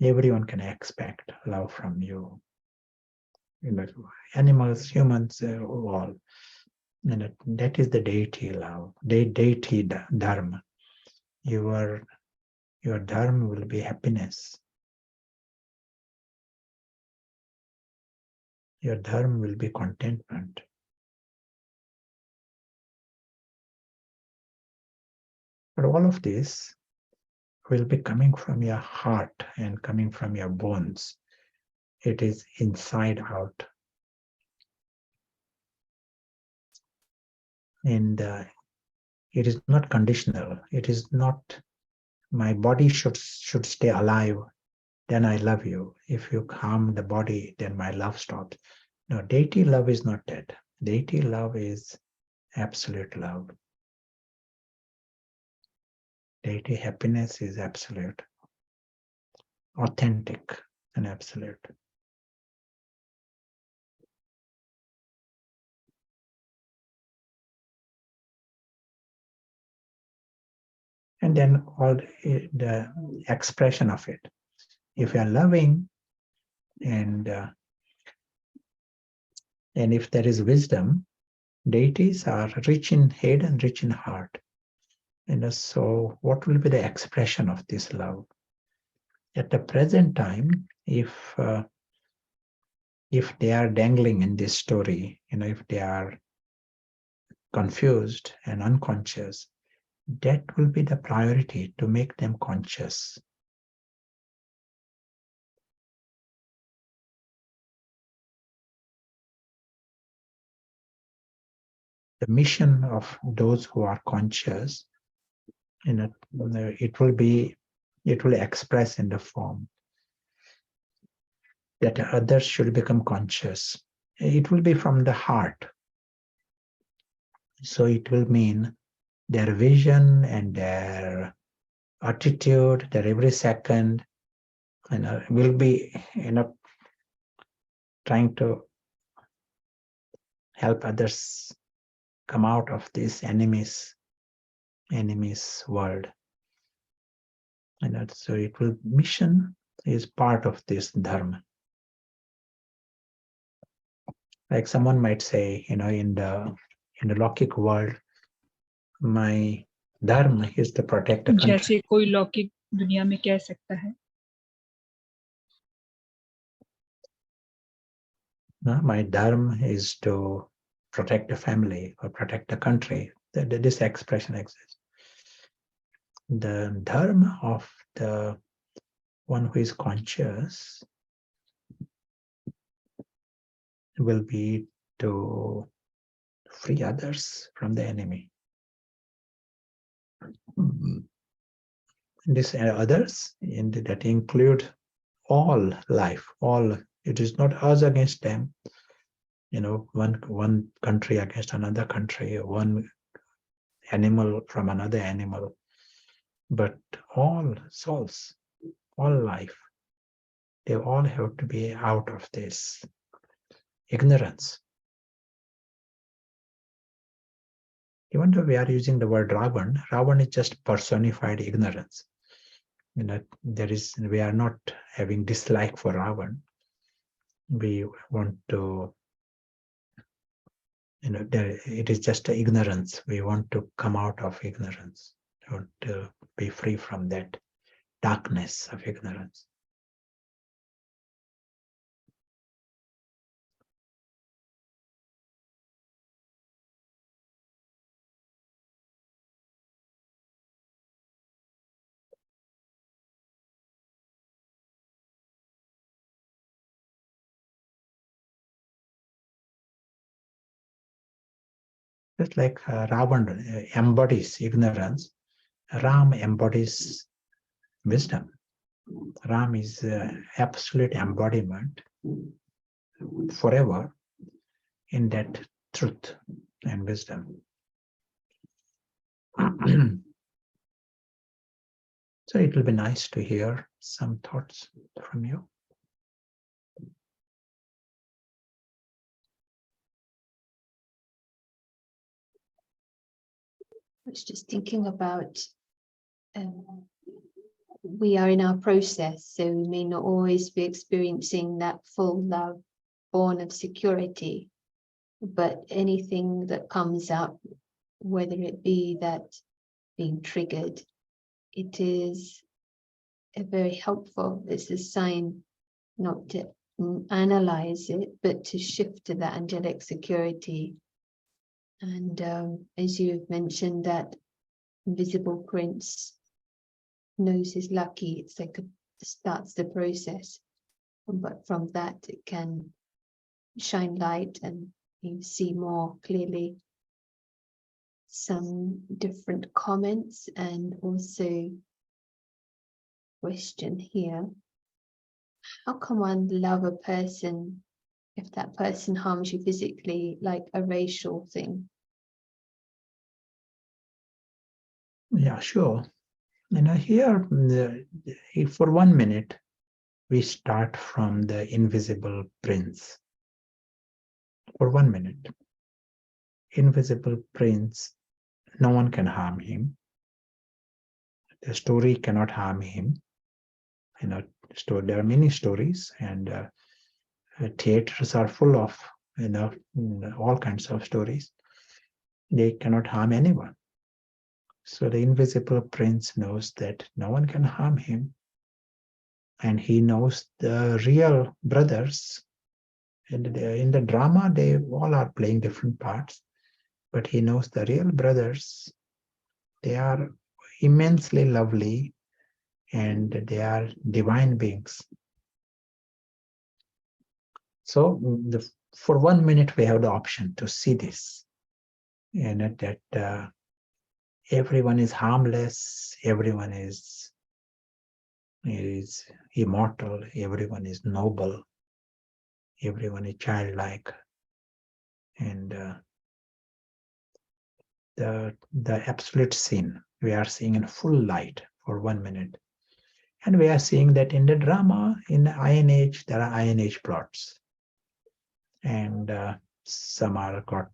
Everyone can expect love from you. Animals, humans, all. And that is the deity love, deity dharma. Your dharma will be happiness. Your dharma will be contentment. But all of this will be coming from your heart and coming from your bones. It is inside out. And it is not conditional. It is not, my body should stay alive, then I love you. If you harm the body, then my love stops. No, deity love is not that. Deity love is absolute love. Deity happiness is absolute, authentic and absolute. And then all the expression of it. If you are loving and if there is wisdom, deities are rich in head and rich in heart. And so what will be the expression of this love? At the present time, if they are dangling in this story, if they are confused and unconscious, that will be the priority, to make them conscious. The mission of those who are conscious, it will express in the form that others should become conscious. It will be from the heart. So it will mean their vision and their attitude, their every second, will be, trying to help others come out of these enemies enemy's world. And so it will, mission is part of this dharma. Like someone might say, in the Lokik world, my dharma is to protect the country. जैसे कोई लौकिक दुनिया में कह सकता है My dharma is to protect the family or protect the country. This expression exists. The dharma of the one who is conscious will be to free others from the enemy. This others that include all life, all. It is not us against them, one country against another country, one animal from another animal, but all souls, all life, they all have to be out of this ignorance. Even though we are using the word Ravan, Ravan is just personified ignorance. We are not having dislike for Ravan. We want to, it is just ignorance. We want to come out of ignorance. We want to be free from that darkness of ignorance. Just like Ravan embodies ignorance, Ram embodies wisdom. Ram is absolute embodiment forever in that truth and wisdom. So it will be nice to hear some thoughts from you. I was just thinking about we are in our process, so we may not always be experiencing that full love born of security, but anything that comes up, whether it be that being triggered, it is very helpful. It's a sign not to analyze it, but to shift to that angelic security. And as you've mentioned, that invisible prince knows he's lucky. It's like starts the process, but from that it can shine light and you see more clearly some different comments. And also question here, how can one love a person if that person harms you physically, like a racial thing? Yeah, sure. Here, for 1 minute, we start from the invisible prince. For 1 minute. Invisible prince, no one can harm him. The story cannot harm him. There are many stories, and theaters are full of, all kinds of stories. They cannot harm anyone. So the invisible prince knows that no one can harm him. And he knows the real brothers. And in the drama, they all are playing different parts. But he knows the real brothers. They are immensely lovely and they are divine beings. So for 1 minute, we have the option to see this. And that everyone is harmless, everyone is immortal, everyone is noble, everyone is childlike, and the absolute sin we are seeing in full light for 1 minute. And we are seeing that in the drama, in the Iron Age, there are Iron Age plots. And some are got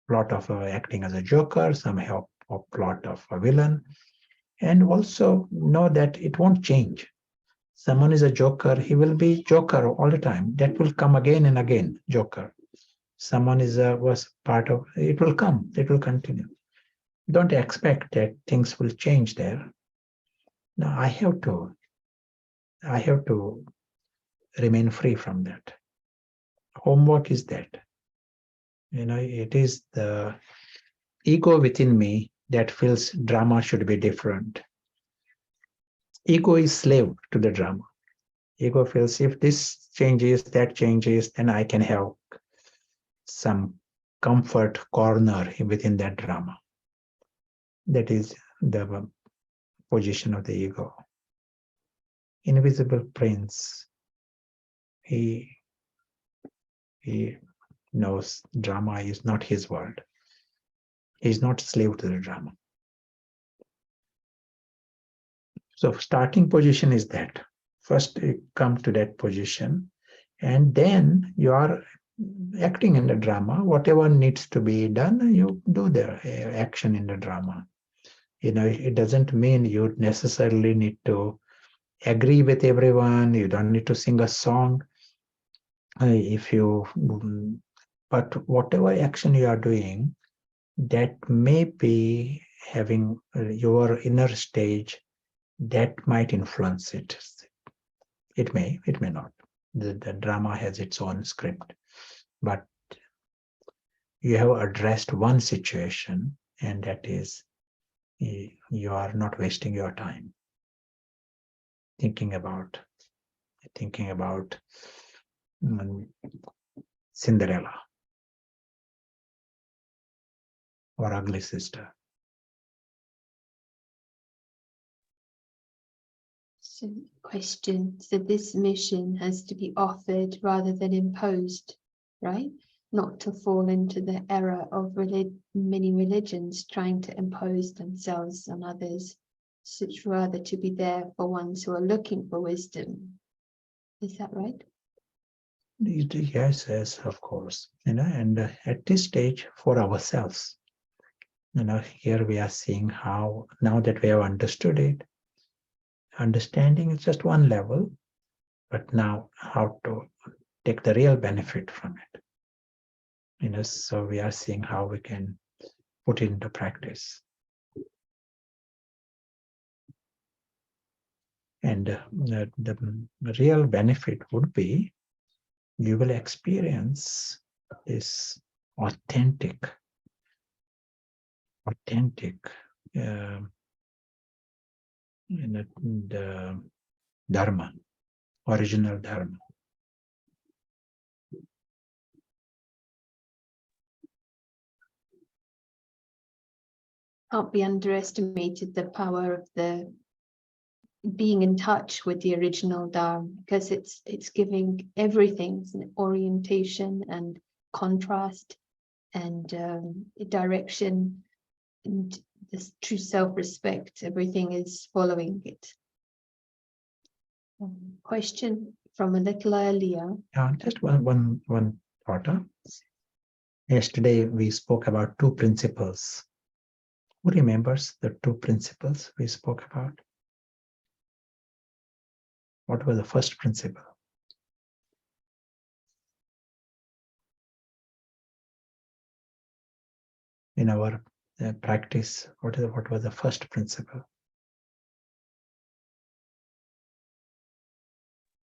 plot of acting as a joker, some have a plot of a villain, and also know that it won't change. Someone is a joker, he will be joker all the time. That will come again and again, joker. Someone was part of, it will come, it will continue. Don't expect that things will change there. No, I have to remain free from that. Homework is that. It is the ego within me that feels drama should be different. Ego is slave to the drama. Ego feels if this changes, that changes, then I can have some comfort corner within that drama. That is the position of the ego. Invisible prince, he knows drama is not his world. He's not slave to the drama. So starting position is that. First you come to that position, and then you are acting in the drama. Whatever needs to be done, you do the action in the drama. It doesn't mean you necessarily need to agree with everyone. You don't need to sing a song. But whatever action you are doing, that may be having your inner stage, that might influence it. It may not. The drama has its own script, but you have addressed one situation, and that is you are not wasting your time thinking about Cinderella or ugly sister. So, question. So this mission has to be offered rather than imposed, right? Not to fall into the error of many religions trying to impose themselves on others. So it's rather to be there for ones who are looking for wisdom. Is that right? Yes, of course. And at this stage, for ourselves, here we are seeing how, now that we have understood it, understanding is just one level, but now how to take the real benefit from it. So we are seeing how we can put it into practice. And the real benefit would be you will experience this authentic the Dharma, original Dharma. Can't be underestimated the power of the being in touch with the original Dharma, because it's giving everything an orientation and contrast and direction and this true self-respect. Everything is following it. Question from a little earlier. Just one thought. Yesterday we spoke about two principles. Who remembers the two principles we spoke about? What was the first principle? In our practice, what was the first principle?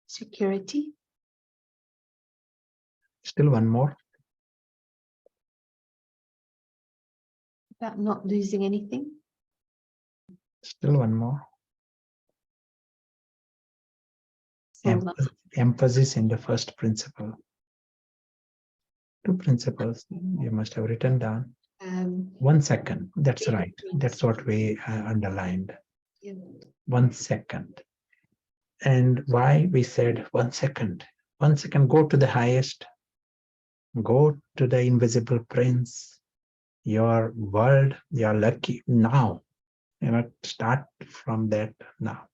Security. Still one more. About not losing anything. Still one more. Fullness. Emphasis in the first principle. Two principles you must have written down. 1 second. That's right. That's what we underlined. Yeah. 1 second. And why we said 1 second? 1 second, go to the highest. Go to the invisible prince. Your world, you're lucky now. Start from that now.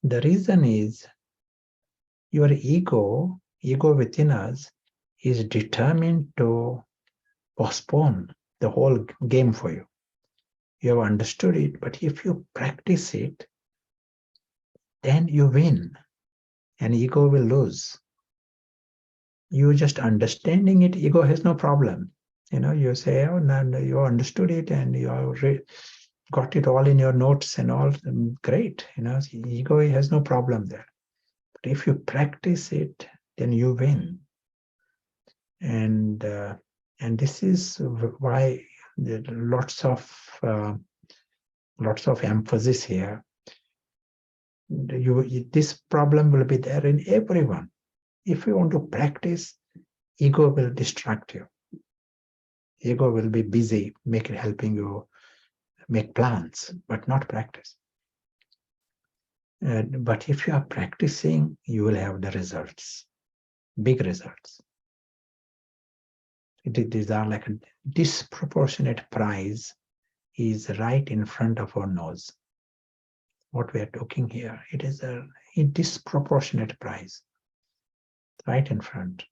The reason is your ego within us is determined to postpone the whole game for you. You have understood it, but if you practice it, then you win and ego will lose. You just understanding it, ego has no problem. You say, oh, no, you understood it and you got it all in your notes and all, great. Ego has no problem there. But if you practice it, then you win. And this is why there are lots of emphasis here. This problem will be there in everyone. If you want to practice, ego will distract you. Ego will be busy helping you make plans, but not practice. But if you are practicing, you will have the results, big results. These are like a disproportionate prize is right in front of our nose. What we are talking here, it is a disproportionate prize right in front.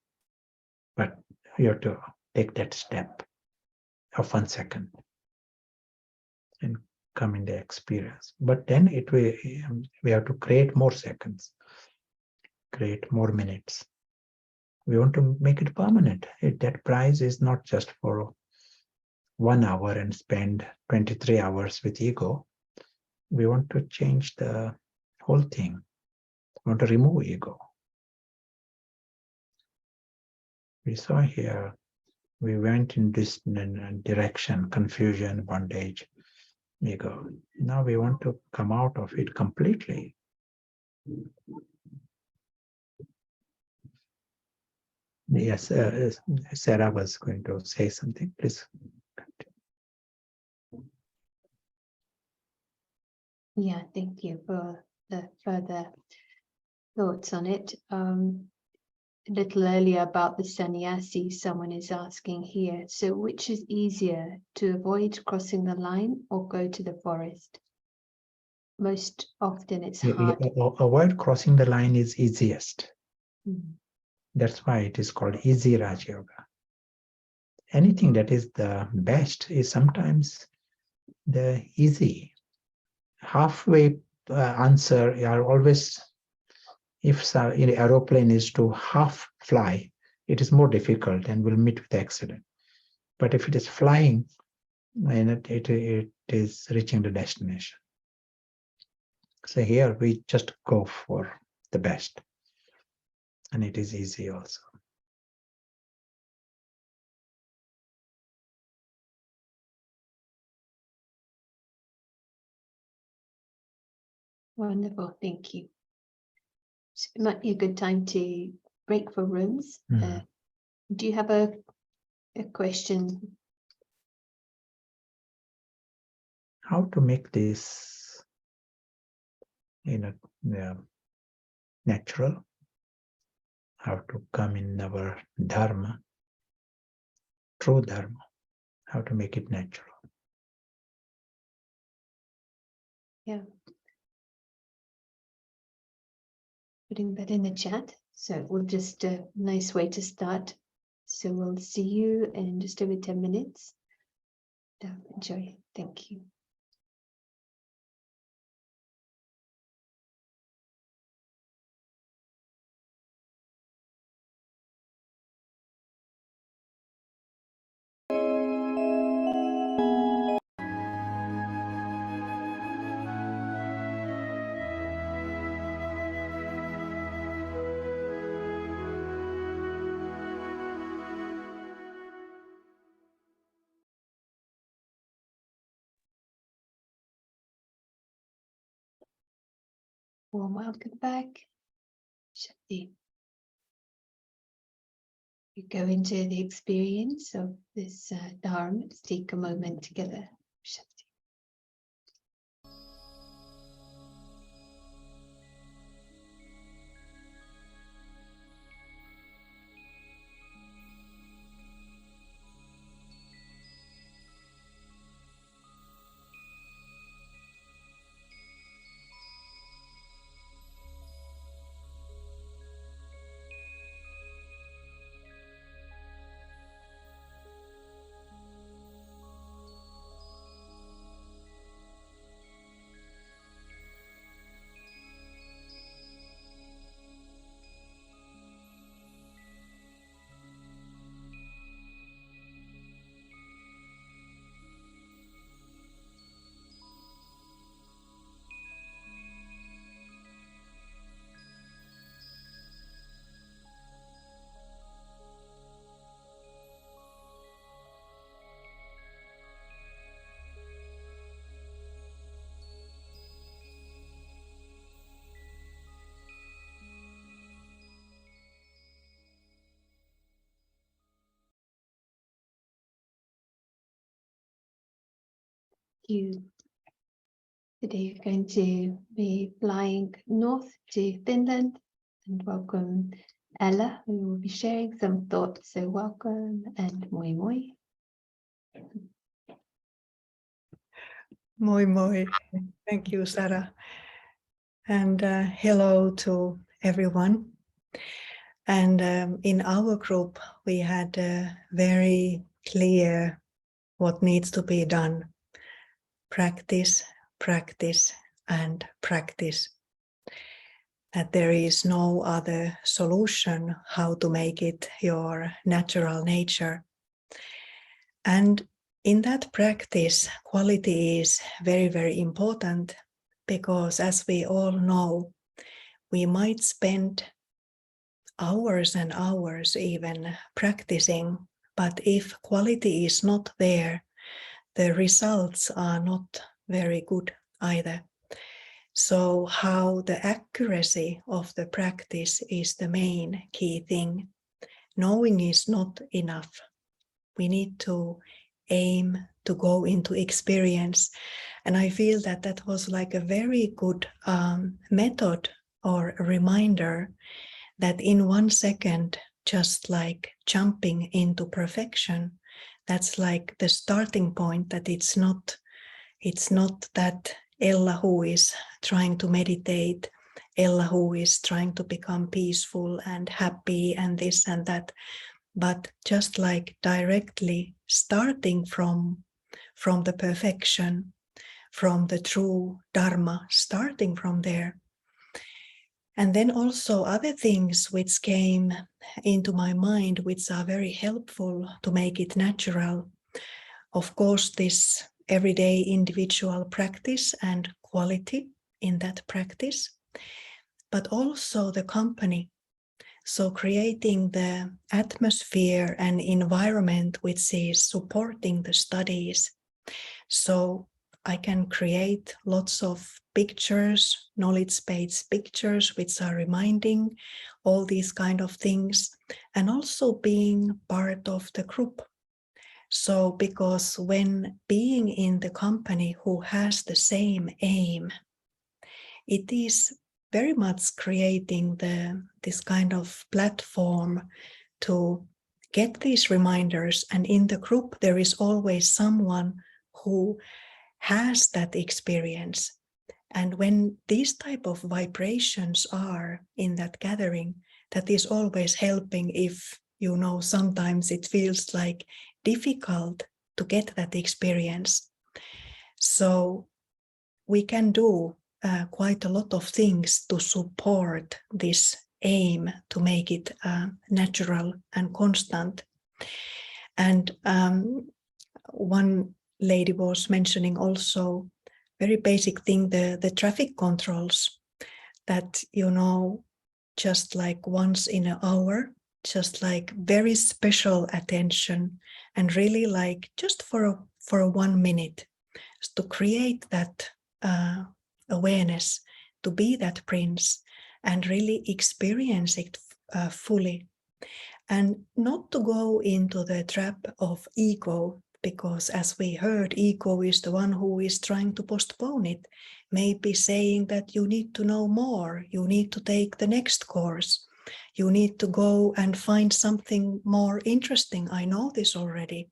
But you have to take that step of 1 second and come in the experience. But then we have to create more seconds, create more minutes. We want to make it permanent. That prize is not just for 1 hour and spend 23 hours with ego. We want to change the whole thing. We want to remove ego. We saw here, we went in this direction, confusion, bondage, ego. Now we want to come out of it completely. Yes, Sarah was going to say something, please. Yeah, thank you for the further thoughts on it. A little earlier about the sannyasi, someone is asking here, so which is easier, to avoid crossing the line or go to the forest? Most often it's hard. Avoid crossing the line is easiest. Mm. That's why it is called easy Raj Yoga. Anything that is the best is sometimes the easy. Halfway answer are always, if an aeroplane is to half fly, it is more difficult and will meet with accident. But if it is flying, and it is reaching the destination. So here we just go for the best. And it is easy also. Wonderful, thank you. So it might be a good time to break for rooms. Do you have a question? How to make this natural? How to come in our Dharma, true Dharma? How to make it natural? Yeah. Putting that in the chat. So we'll just a nice way to start. So we'll see you in just over 10 minutes. Enjoy. Thank you. Warm welcome back. Shakti. You go into the experience of this Dharma. Let's take a moment together. Shakti. you. Today we're going to be flying north to Finland and welcome Ella, who will be sharing some thoughts. So welcome and moi moi. Moi moi. Thank you, Sarah. And hello to everyone. And in our group, we had very clear what needs to be done. Practice, practice, and practice. That there is no other solution how to make it your natural nature. And in that practice, quality is very, very important because, as we all know, we might spend hours and hours even practicing, but if quality is not there, the results are not very good either. So how the accuracy of the practice is the main key thing. Knowing is not enough. We need to aim to go into experience. And I feel that that was like a very good method or a reminder that in 1 second, just like jumping into perfection, that's like the starting point, that it's not that Ella who is trying to meditate, Ella who is trying to become peaceful and happy and this and that, but just like directly starting from the perfection, from the true Dharma, starting from there. And then also other things which came into my mind, which are very helpful to make it natural. Of course, this everyday individual practice and quality in that practice, but also the company. So creating the atmosphere and environment which is supporting the studies. So I can create lots of pictures, knowledge-based pictures, which are reminding all these kind of things, and also being part of the group. So because when being in the company who has the same aim, it is very much creating this kind of platform to get these reminders. And in the group, there is always someone who has that experience. And when these type of vibrations are in that gathering, that is always helping. If you know, sometimes it feels like difficult to get that experience. So we can do quite a lot of things to support this aim to make it natural and constant. And one lady was mentioning also very basic thing, the traffic controls, that, you know, just like once in an hour, just like very special attention, and really like just for 1 minute to create that awareness, to be that prince and really experience it fully, and not to go into the trap of ego, because as we heard, ego is the one who is trying to postpone it, maybe saying that you need to know more, you need to take the next course, you need to go and find something more interesting. I know this already.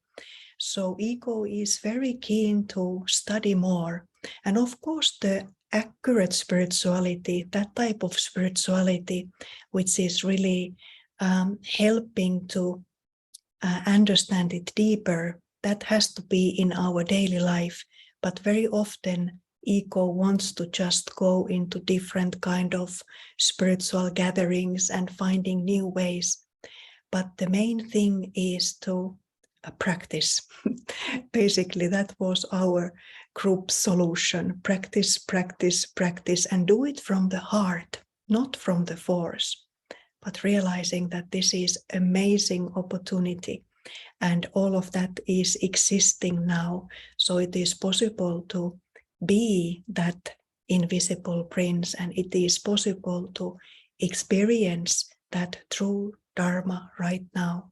So ego is very keen to study more. And of course, the accurate spirituality, that type of spirituality, which is really helping to understand it deeper, that has to be in our daily life. But very often, ego wants to just go into different kind of spiritual gatherings and finding new ways. But the main thing is to practice. Basically, that was our group solution. Practice, practice, practice, and do it from the heart, not from the force, but realizing that this is amazing opportunity. And all of that is existing now. So it is possible to be that invisible prince, and it is possible to experience that true Dharma right now,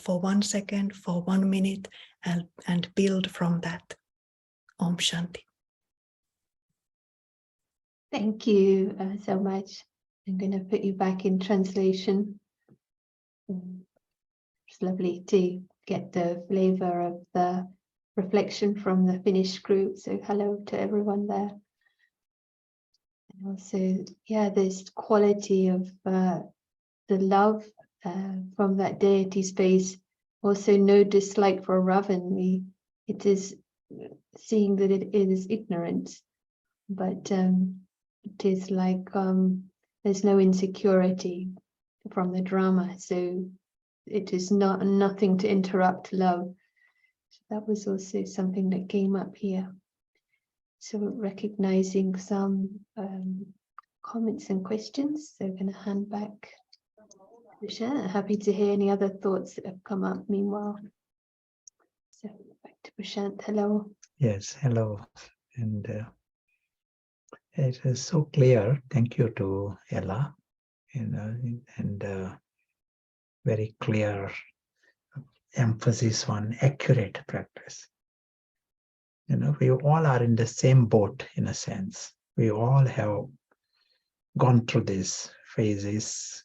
for 1 second, for 1 minute, and build from that. Om Shanti. Thank you so much. I'm going to put you back in translation. It's lovely to get the flavor of the reflection from the Finnish group. So hello to everyone there. And also, yeah, this quality of the love from that deity space. Also, no dislike for Ravan. It is seeing that it is ignorance, but it is like there's no insecurity from the drama, so it is nothing to interrupt love. So that was also something that came up here. So recognizing some comments and questions, so I'm going to hand back to Prashant. Happy to hear any other thoughts that have come up meanwhile. So back to Prashant. Hello. Yes, hello. And it is so clear. Thank you to Ella, and very clear emphasis on accurate practice. We all are in the same boat in a sense. We all have gone through these phases.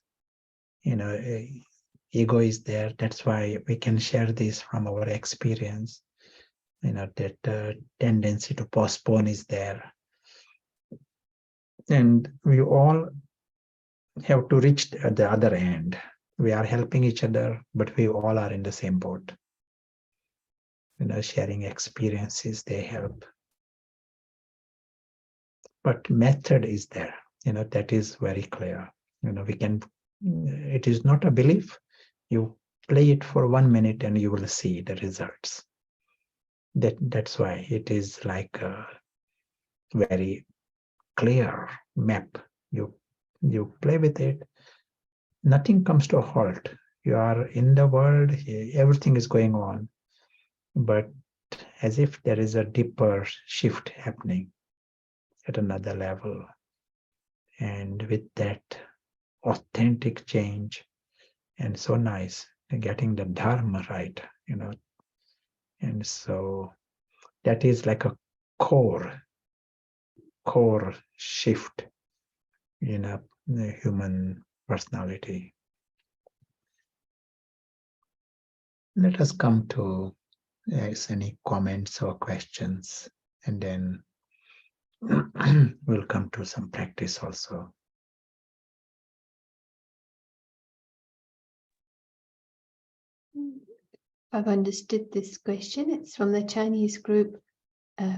Ego is there. That's why we can share this from our experience. That tendency to postpone is there. And we all have to reach the other end. We are helping each other, but we all are in the same boat. Sharing experiences, they help. But method is there. That is very clear. We can. It is not a belief. You play it for 1 minute and you will see the results. That's why it is like a very clear map. You play with it. Nothing comes to a halt. You are in the world. Everything is going on, but as if there is a deeper shift happening at another level. And with that authentic change, and so nice, getting the Dharma right, And so that is like a core shift in a human personality. Let us come to any comments or questions, and then we'll come to some practice also. I've understood this question. It's from the Chinese group,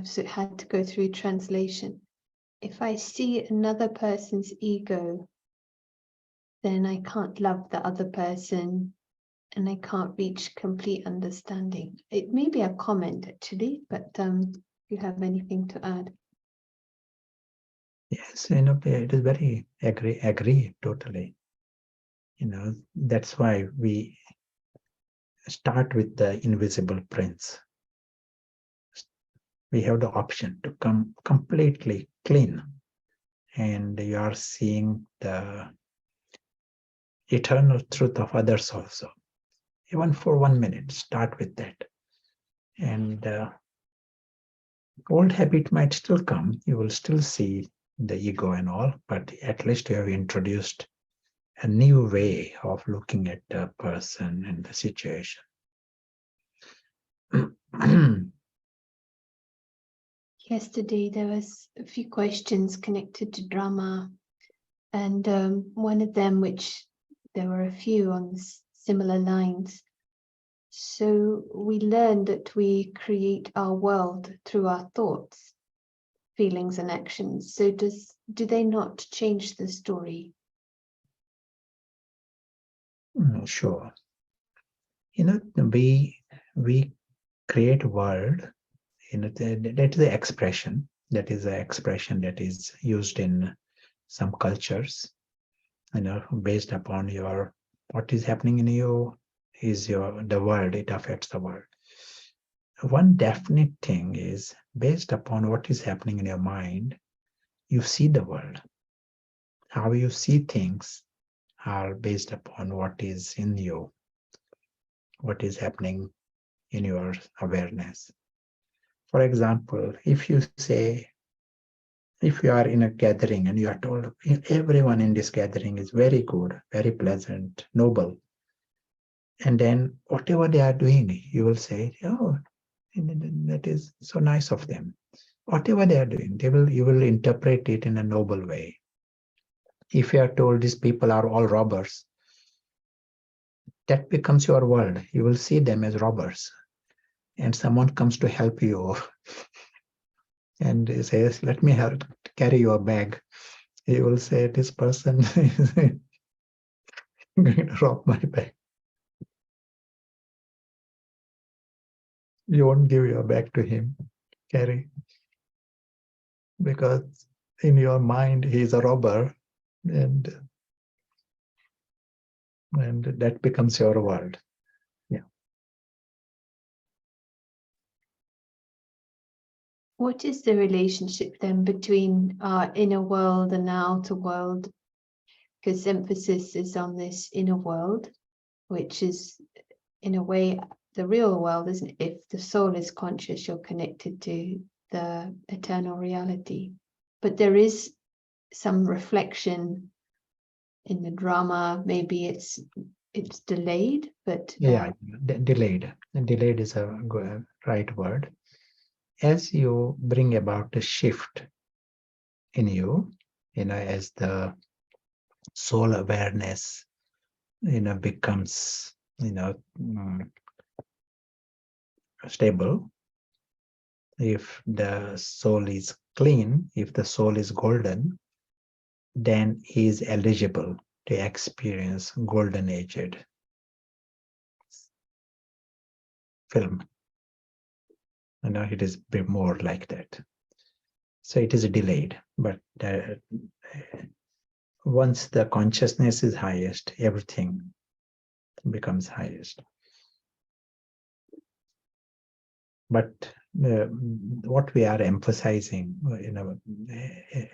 so it had to go through translation. If I see another person's ego, then I can't love the other person and I can't reach complete understanding. It may be a comment actually, but if you have anything to add. Yes, it is very agree totally. That's why we start with the invisible prince. We have the option to come completely clean, and you are seeing the eternal truth of others also. Even for 1 minute, start with that. And old habit might still come. You will still see the ego and all, but at least you have introduced a new way of looking at the person and the situation. Yesterday there was a few questions connected to drama, and one of them, which there were a few on similar lines. So we learned that we create our world through our thoughts, feelings and actions. So do they not change the story? Sure. We create world. That is the expression. That is the expression that is used in some cultures. Based upon what is happening in you is the world. It affects the world. One definite thing is, based upon what is happening in your mind, you see the world. How you see things are based upon what is in you, what is happening in your awareness. For example, if you are in a gathering and you are told everyone in this gathering is very good, very pleasant, noble, and then whatever they are doing, you will say, oh, that is so nice of them. Whatever they are doing, you will interpret it in a noble way. If you are told these people are all robbers, that becomes your world. You will see them as robbers. And someone comes to help you and says, let me help carry your bag. You will say, this person is going to rob my bag. You won't give your bag to him, carry. Because in your mind, he's a robber, and that becomes your world. Yeah. What is the relationship then between our inner world and the outer world? Because emphasis is on this inner world, which is in a way the real world, isn't it? If the soul is conscious, you're connected to the eternal reality. But there is some reflection in the drama. Maybe it's delayed, but Delayed. Delayed is a right word. As you bring about the shift in you, as the soul awareness, becomes, stable. If the soul is clean, if the soul is golden, then he is eligible to experience golden-aged film. It is more like that. So it is delayed, but once the consciousness is highest, everything becomes highest. But what we are emphasizing,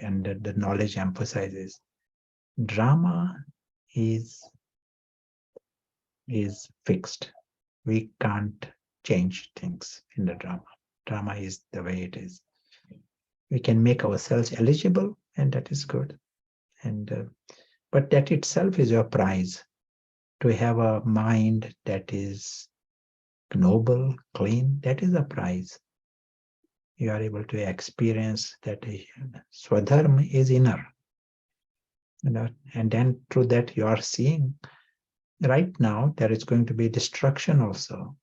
and the knowledge emphasizes, drama is fixed. We can't change things in the drama. Drama is the way it is. We can make ourselves eligible, and that is good. And but that itself is your prize. To have a mind that is noble, clean, that is a prize. You are able to experience that Swa-dharm is inner. And then through that you are seeing right now there is going to be destruction also.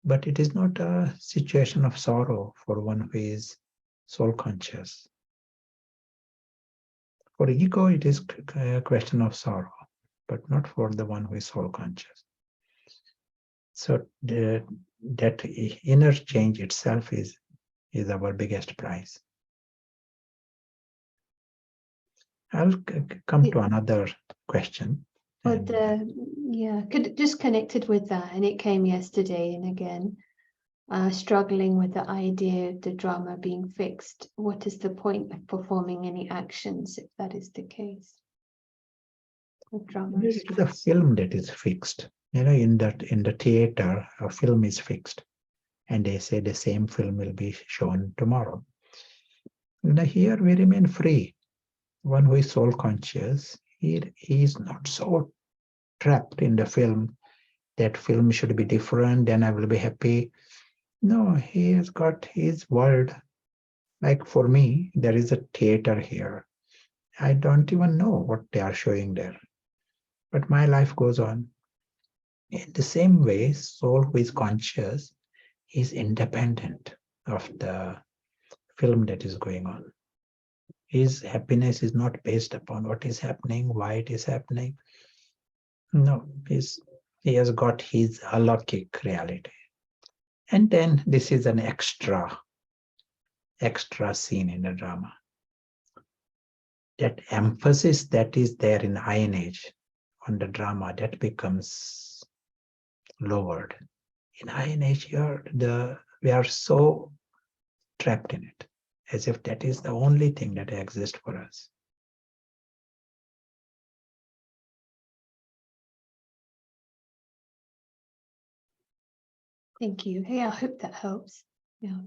But it is not a situation of sorrow for one who is soul conscious. For ego, it is a question of sorrow, but not for the one who is soul conscious. So that inner change itself is our biggest prize. I'll come to another question. But just connected with that, and it came yesterday, and again, struggling with the idea of the drama being fixed. What is the point of performing any actions if that is the case? The drama is It is a film that is fixed. In the theater, a film is fixed, and they say the same film will be shown tomorrow. Here we remain free. One who is soul conscious, he is not so trapped in the film. That film should be different, then I will be happy. No, he has got his world. Like for me, there is a theater here. I don't even know what they are showing there. But my life goes on. In the same way, soul who is conscious is independent of the film that is going on. His happiness is not based upon what is happening, why it is happening. No, he has got his alokik reality. And then this is an extra scene in the drama. That emphasis that is there in Iron Age on the drama, that becomes lowered. In Iron Age, we are so trapped in it, as if that is the only thing that exists for us. Thank you. Hey, I hope that helps. Yeah.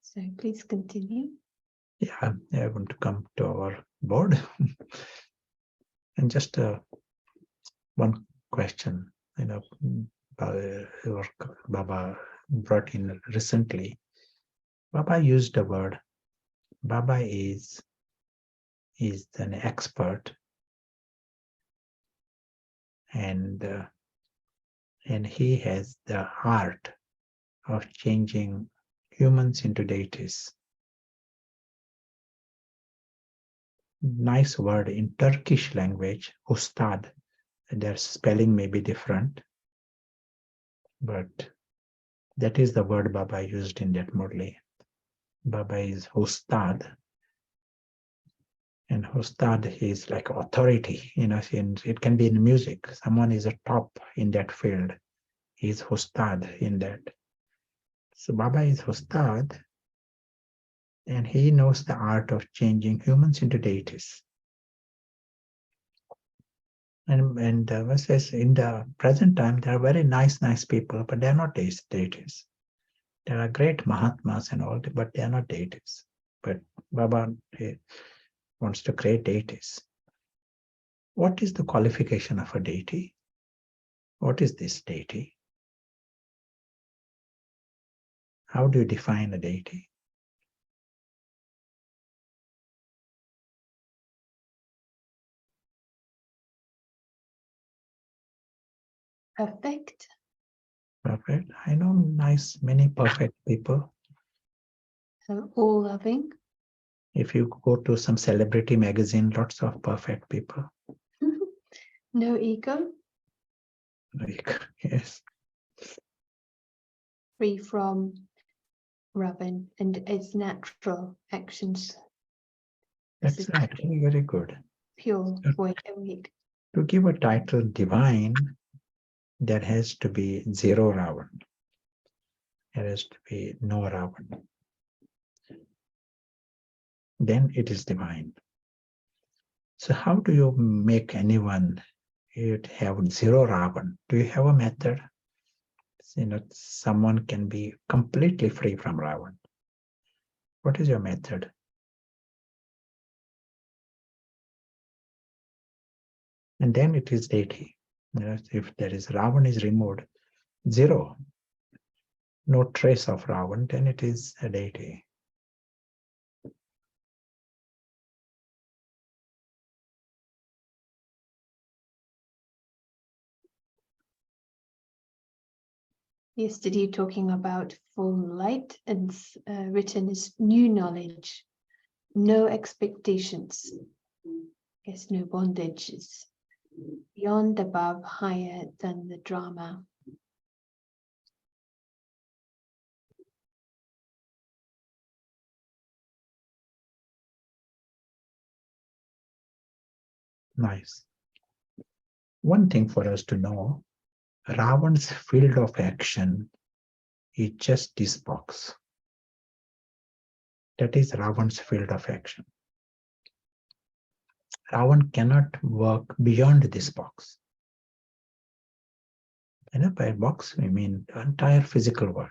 So please continue. Yeah, I want to come to our board. And just one question, Baba brought in recently. Baba used the word, Baba is an expert, and he has the art of changing humans into deities. Nice word in Turkish language, ustad. Their spelling may be different, but that is the word Baba used in that Murli. Baba is ustad, and ustad is like authority. It can be in music. Someone is a top in that field. He is ustad in that. So Baba is ustad, and he knows the art of changing humans into deities. And says in the present time, there are very nice people, but they are not deities. There are great Mahatmas and all, but they are not deities. But Baba wants to create deities. What is the qualification of a deity? What is this deity? How do you define a deity? Perfect. Perfect. I know many perfect people. So all loving. If you go to some celebrity magazine, lots of perfect people. No ego. Yes. Free from Ravan and its natural actions. This That's is right. Very good. pure void awake. To give a title divine, there has to be zero Ravan. There has to be no Ravan. Then it is divine. So how do you make anyone have zero Ravan? Do you have a method? Someone can be completely free from Ravan. What is your method? And then it is deity. If there is Ravan is removed, zero, no trace of Ravan, then it is a deity. Yesterday talking about full light and written as new knowledge, no expectations. Yes, no bondage is beyond, above, higher than the Dharma. Nice. One thing for us to know, Ravan's field of action is just this box. That is Ravan's field of action. Ravan cannot work beyond this box. And by box, we mean the entire physical world,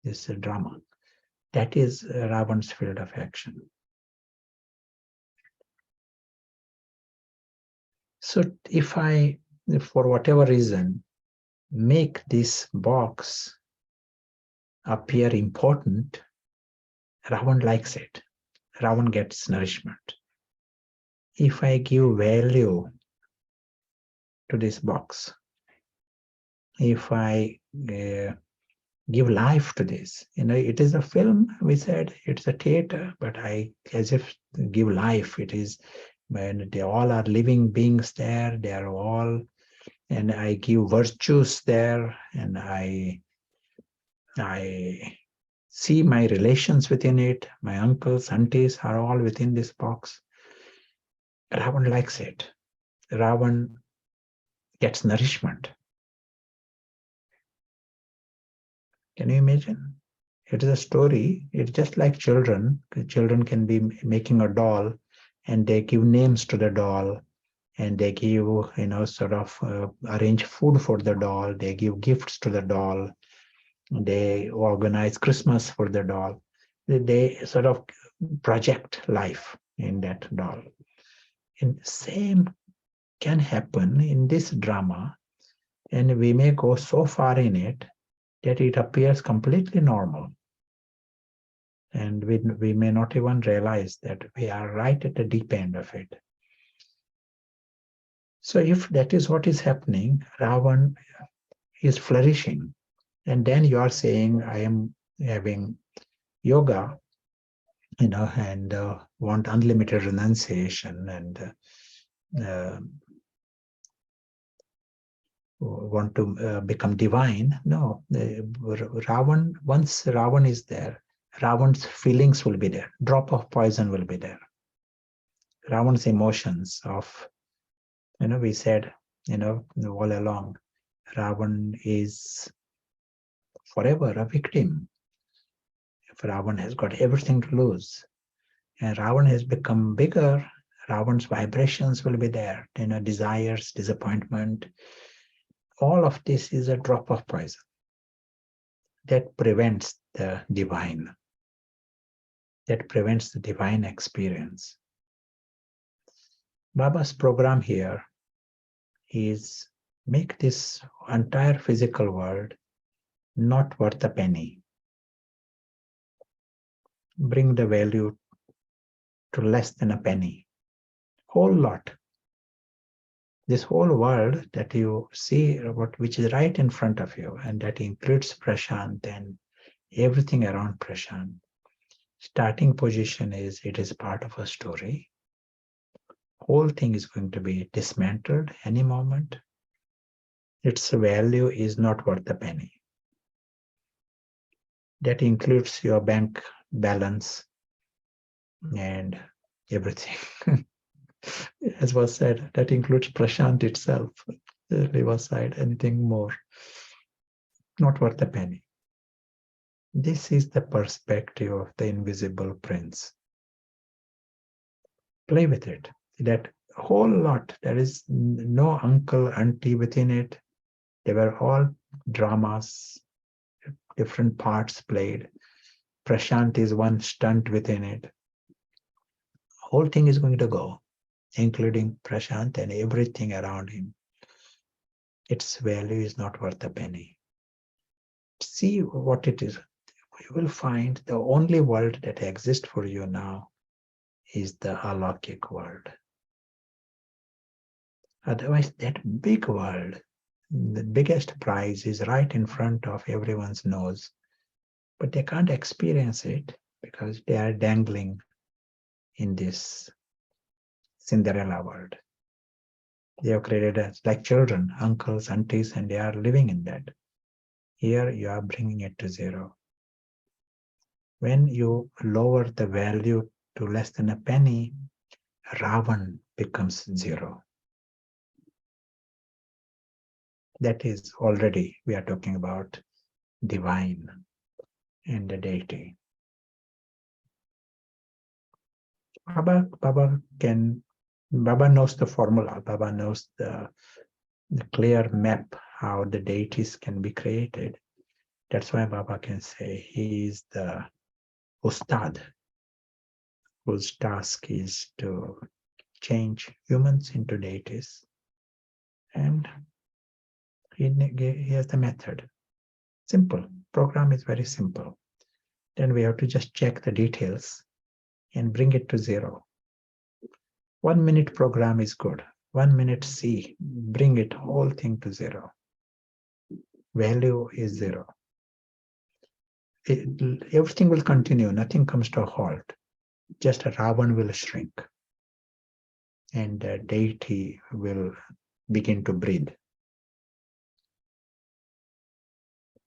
this Dharma. That is Ravan's field of action. So if I, for whatever reason, make this box appear important, Ravan likes it. Ravan gets nourishment. If I give value to this box, if I give life to this, it is a film, we said, it's a theater, but I as if give life. It is when they all are living beings there, they are all, and I give virtues there, and I see my relations within it. My uncles, aunties are all within this box. Ravan likes it. Ravan gets nourishment. Can you imagine? It is a story. It's just like children. Children can be making a doll, and they give names to the doll, and they give, sort of arrange food for the doll. They give gifts to the doll. They organize Christmas for the doll. they sort of project life in that doll. And same can happen in this drama, and we may go so far in it that it appears completely normal. And we may not even realize that we are right at the deep end of it. So if that is what is happening, Ravan is flourishing. And then you are saying, I am having yoga, and want unlimited renunciation and want to become divine. No, Ravan, once Ravan is there, Ravan's feelings will be there. Drop of poison will be there. Ravan's emotions of, we said, all along, Ravan is forever a victim. If Ravan has got everything to lose, and Ravan has become bigger, Ravan's vibrations will be there, desires, disappointment. All of this is a drop of poison that prevents the divine, that prevents the divine experience. Baba's program here is make this entire physical world not worth a penny. Bring the value to less than a penny. Whole lot. This whole world that you see, which is right in front of you, and that includes Prashant and everything around Prashant. Starting position is, it is part of a story. Whole thing is going to be dismantled any moment. Its value is not worth a penny. That includes your bank balance and everything. As was said, that includes Prashant itself. Leave aside anything more. Not worth a penny. This is the perspective of the invisible prince. Play with it. That whole lot, there is no uncle, auntie within it. They were all dramas, different parts played. Prashant is one stunt within it. Whole thing is going to go, including Prashant and everything around him. Its value is not worth a penny. See what it is. You will find the only world that exists for you now is the alokik world. Otherwise, that big world, the biggest prize is right in front of everyone's nose, but they can't experience it because they are dangling in this Cinderella world. They have created as like children, uncles, aunties, and they are living in that. Here you are bringing it to zero. When you lower the value to less than a penny, Ravan becomes zero. That is already, we are talking about divine and the deity. Baba knows the formula. Baba knows the clear map how the deities can be created. That's why Baba can say he is the Ustad, whose task is to change humans into deities. And he has the method. Simple. Program is very simple. Then we have to just check the details and bring it to zero. 1 minute program is good. 1 minute C, bring it whole thing to zero. Value is zero. Everything will continue. Nothing comes to a halt. Just a Ravan will shrink. And the deity will begin to breathe.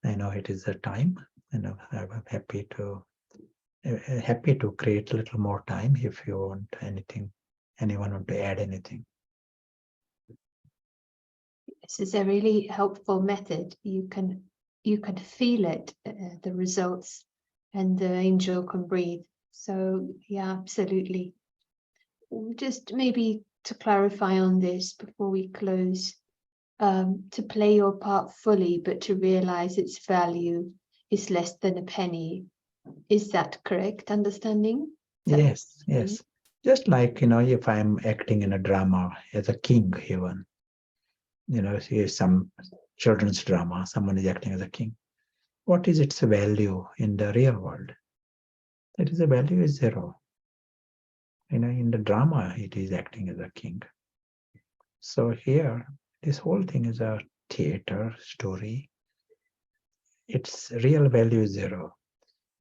I know it is a time, and I'm happy to create a little more time if you want anything. Anyone want to add anything? This is a really helpful method. You can feel it, the results, and the angel can breathe. So yeah, absolutely. Just maybe to clarify on this before we close, to play your part fully, but to realize its value is less than a penny. Is that correct understanding? Is that- Yes, yes. Just like, if I'm acting in a drama as a king, even, here's some children's drama, someone is acting as a king. What is its value in the real world? It is a value is zero. In the drama, it is acting as a king. So here, this whole thing is a theater story. Its real value is zero.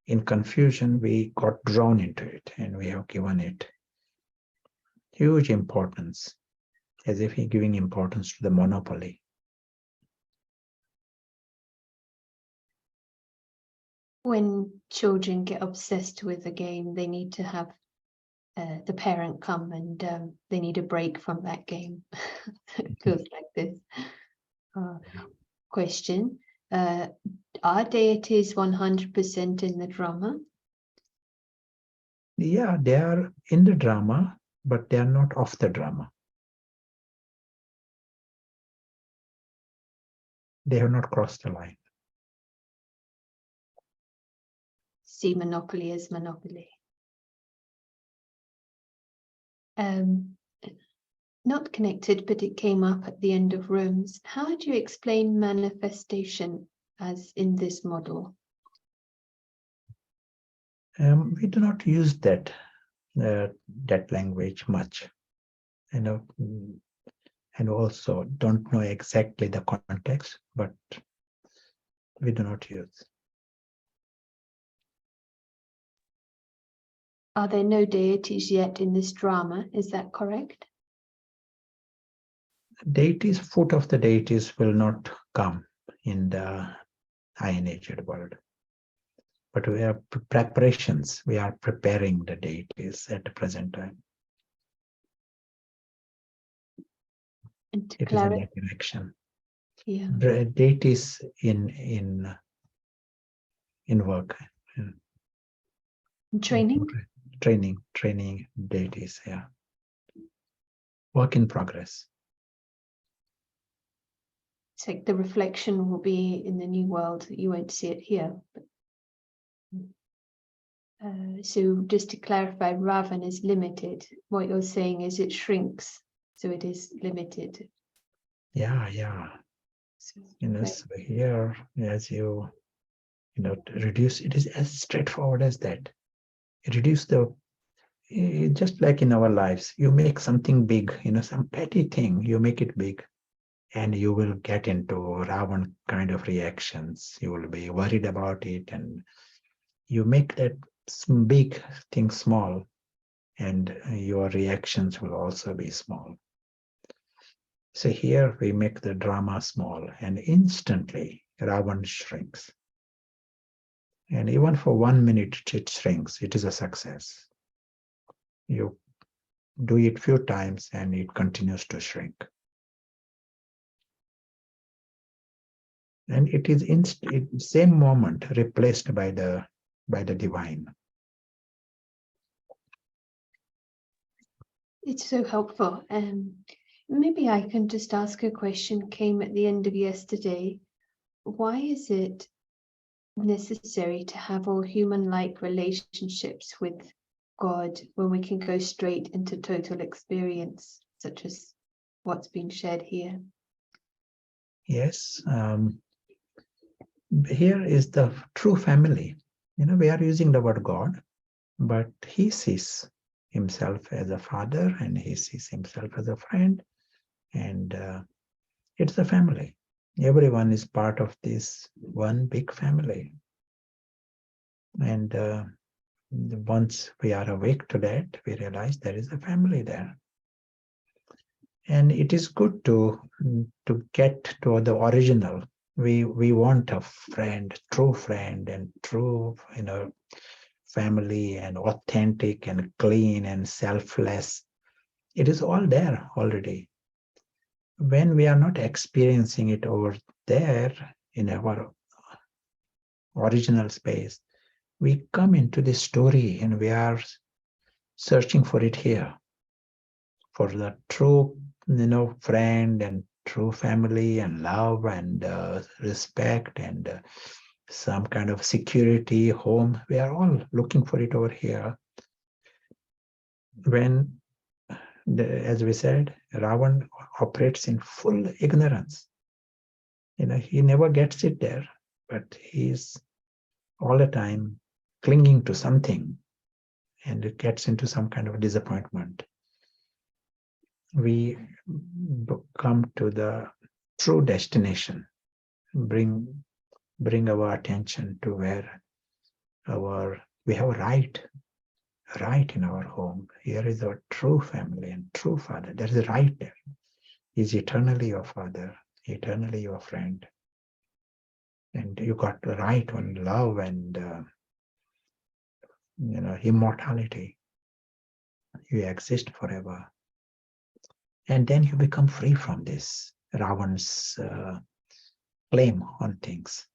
In confusion, we got drawn into it and we have given it huge importance, as if we're giving importance to the monopoly. When children get obsessed with a game, they need to have the parent come and they need a break from that game. It feels like this. Question. Are deities 100% in the drama? Yeah, they are in the drama, but they are not of the drama. They have not crossed the line. See monopoly as monopoly. Not connected, but it came up at the end of rooms. How do you explain manifestation as in this model? We do not use that language much, and also don't know exactly the context, but we do not use. Are there no deities yet in this drama? Is that correct? Deities, foot of the deities will not come in the iron-aged world. But we are preparations. We are preparing the deities at the present time. And to It is in clarify, that direction. yeah. Deities in work. Training? Training deities, yeah. Work in progress. It's like the reflection will be in the new world. You won't see it here. So just to clarify, Ravan is limited. What you're saying is it shrinks, so it is limited. Yeah. So, So here, as you reduce, it is as straightforward as that. Reduce just like in our lives, you make something big, some petty thing, you make it big, and you will get into Ravan kind of reactions. You will be worried about it, and you make that big thing small, and your reactions will also be small. So here we make the drama small, and instantly Ravan shrinks. And even for 1 minute it shrinks, it is a success. You do it few times and it continues to shrink. And it is same moment replaced by the divine. it's so helpful. Maybe I can just ask a question, came at the end of yesterday. Why is it necessary to have all human-like relationships with God when we can go straight into total experience, such as what's being shared here? Yes, here is the true family. We are using the word God, but he sees himself as a father and he sees himself as a friend, and it's a family. Everyone is part of this one big family. And once we are awake to that, we realize there is a family there. And it is good to get to the original. We want a friend, true friend, and true, family, and authentic and clean and selfless. It is all there already. When we are not experiencing it over there in our original space, we come into this story and we are searching for it here, for the true, friend and true family and love and respect and some kind of security, home. We are all looking for it over here. When, as we said, Ravan operates in full ignorance. He never gets it there, but he's all the time clinging to something, and it gets into some kind of disappointment. We come to the true destination, bring our attention to where we have a right in our home. Here is our true family and true father. There is a right there. He's eternally your father, eternally your friend. And you got the right on love and immortality. You exist forever. And then you become free from this Ravan's claim on things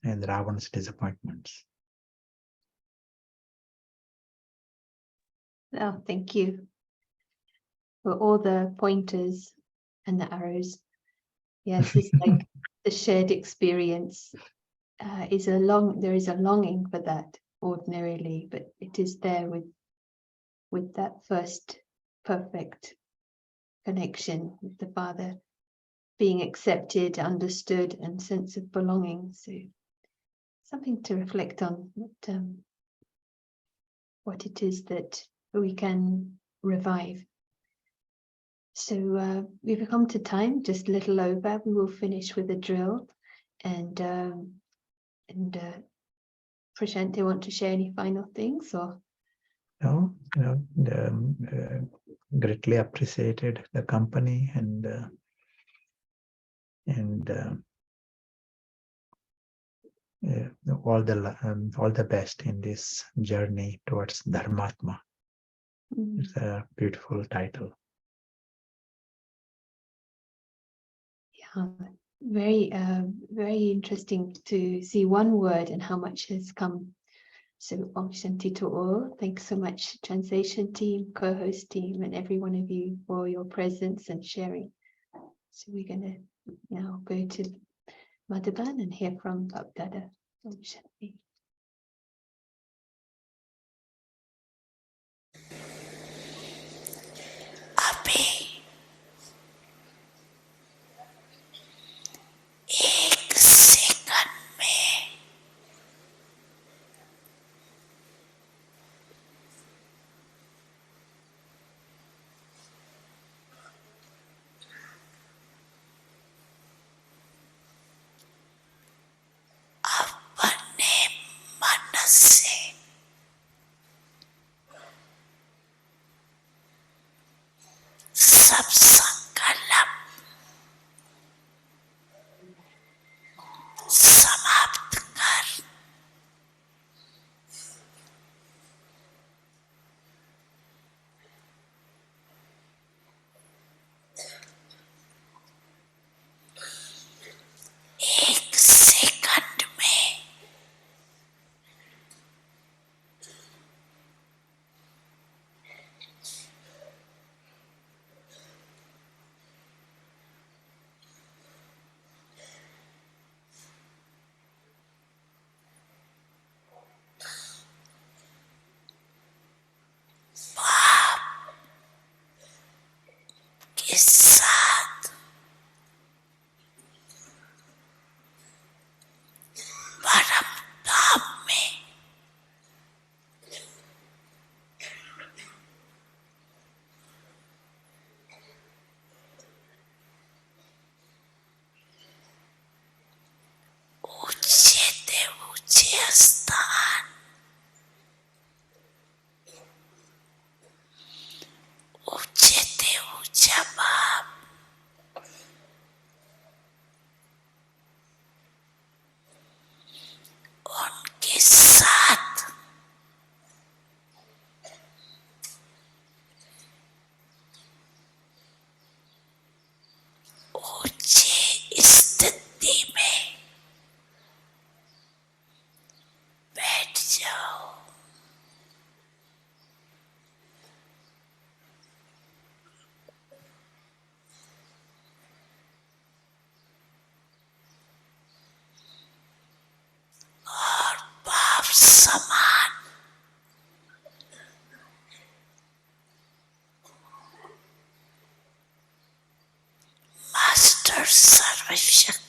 and Ravan's disappointments. Oh, thank you for all the pointers and the arrows. Yes, it's like the shared experience there is a longing for that ordinarily, but it is there with that first perfect connection with the Father, being accepted, understood, and sense of belonging. So something to reflect on, what it is that we can revive. So we've come to time, just a little over. We will finish with a drill, and Prashant, want to share any final things or? No, greatly appreciated the company and all the best in this journey towards Dharmatma. It's a beautiful title. Yeah, very interesting to see one word and how much has come. So Om Shanti to all. Thanks so much, translation team, co-host team, and every one of you for your presence and sharing. So we're going to now go to Madhavan and hear from Bapdada. Om Shanti. अभी एक second में अपने Sarva Shakti.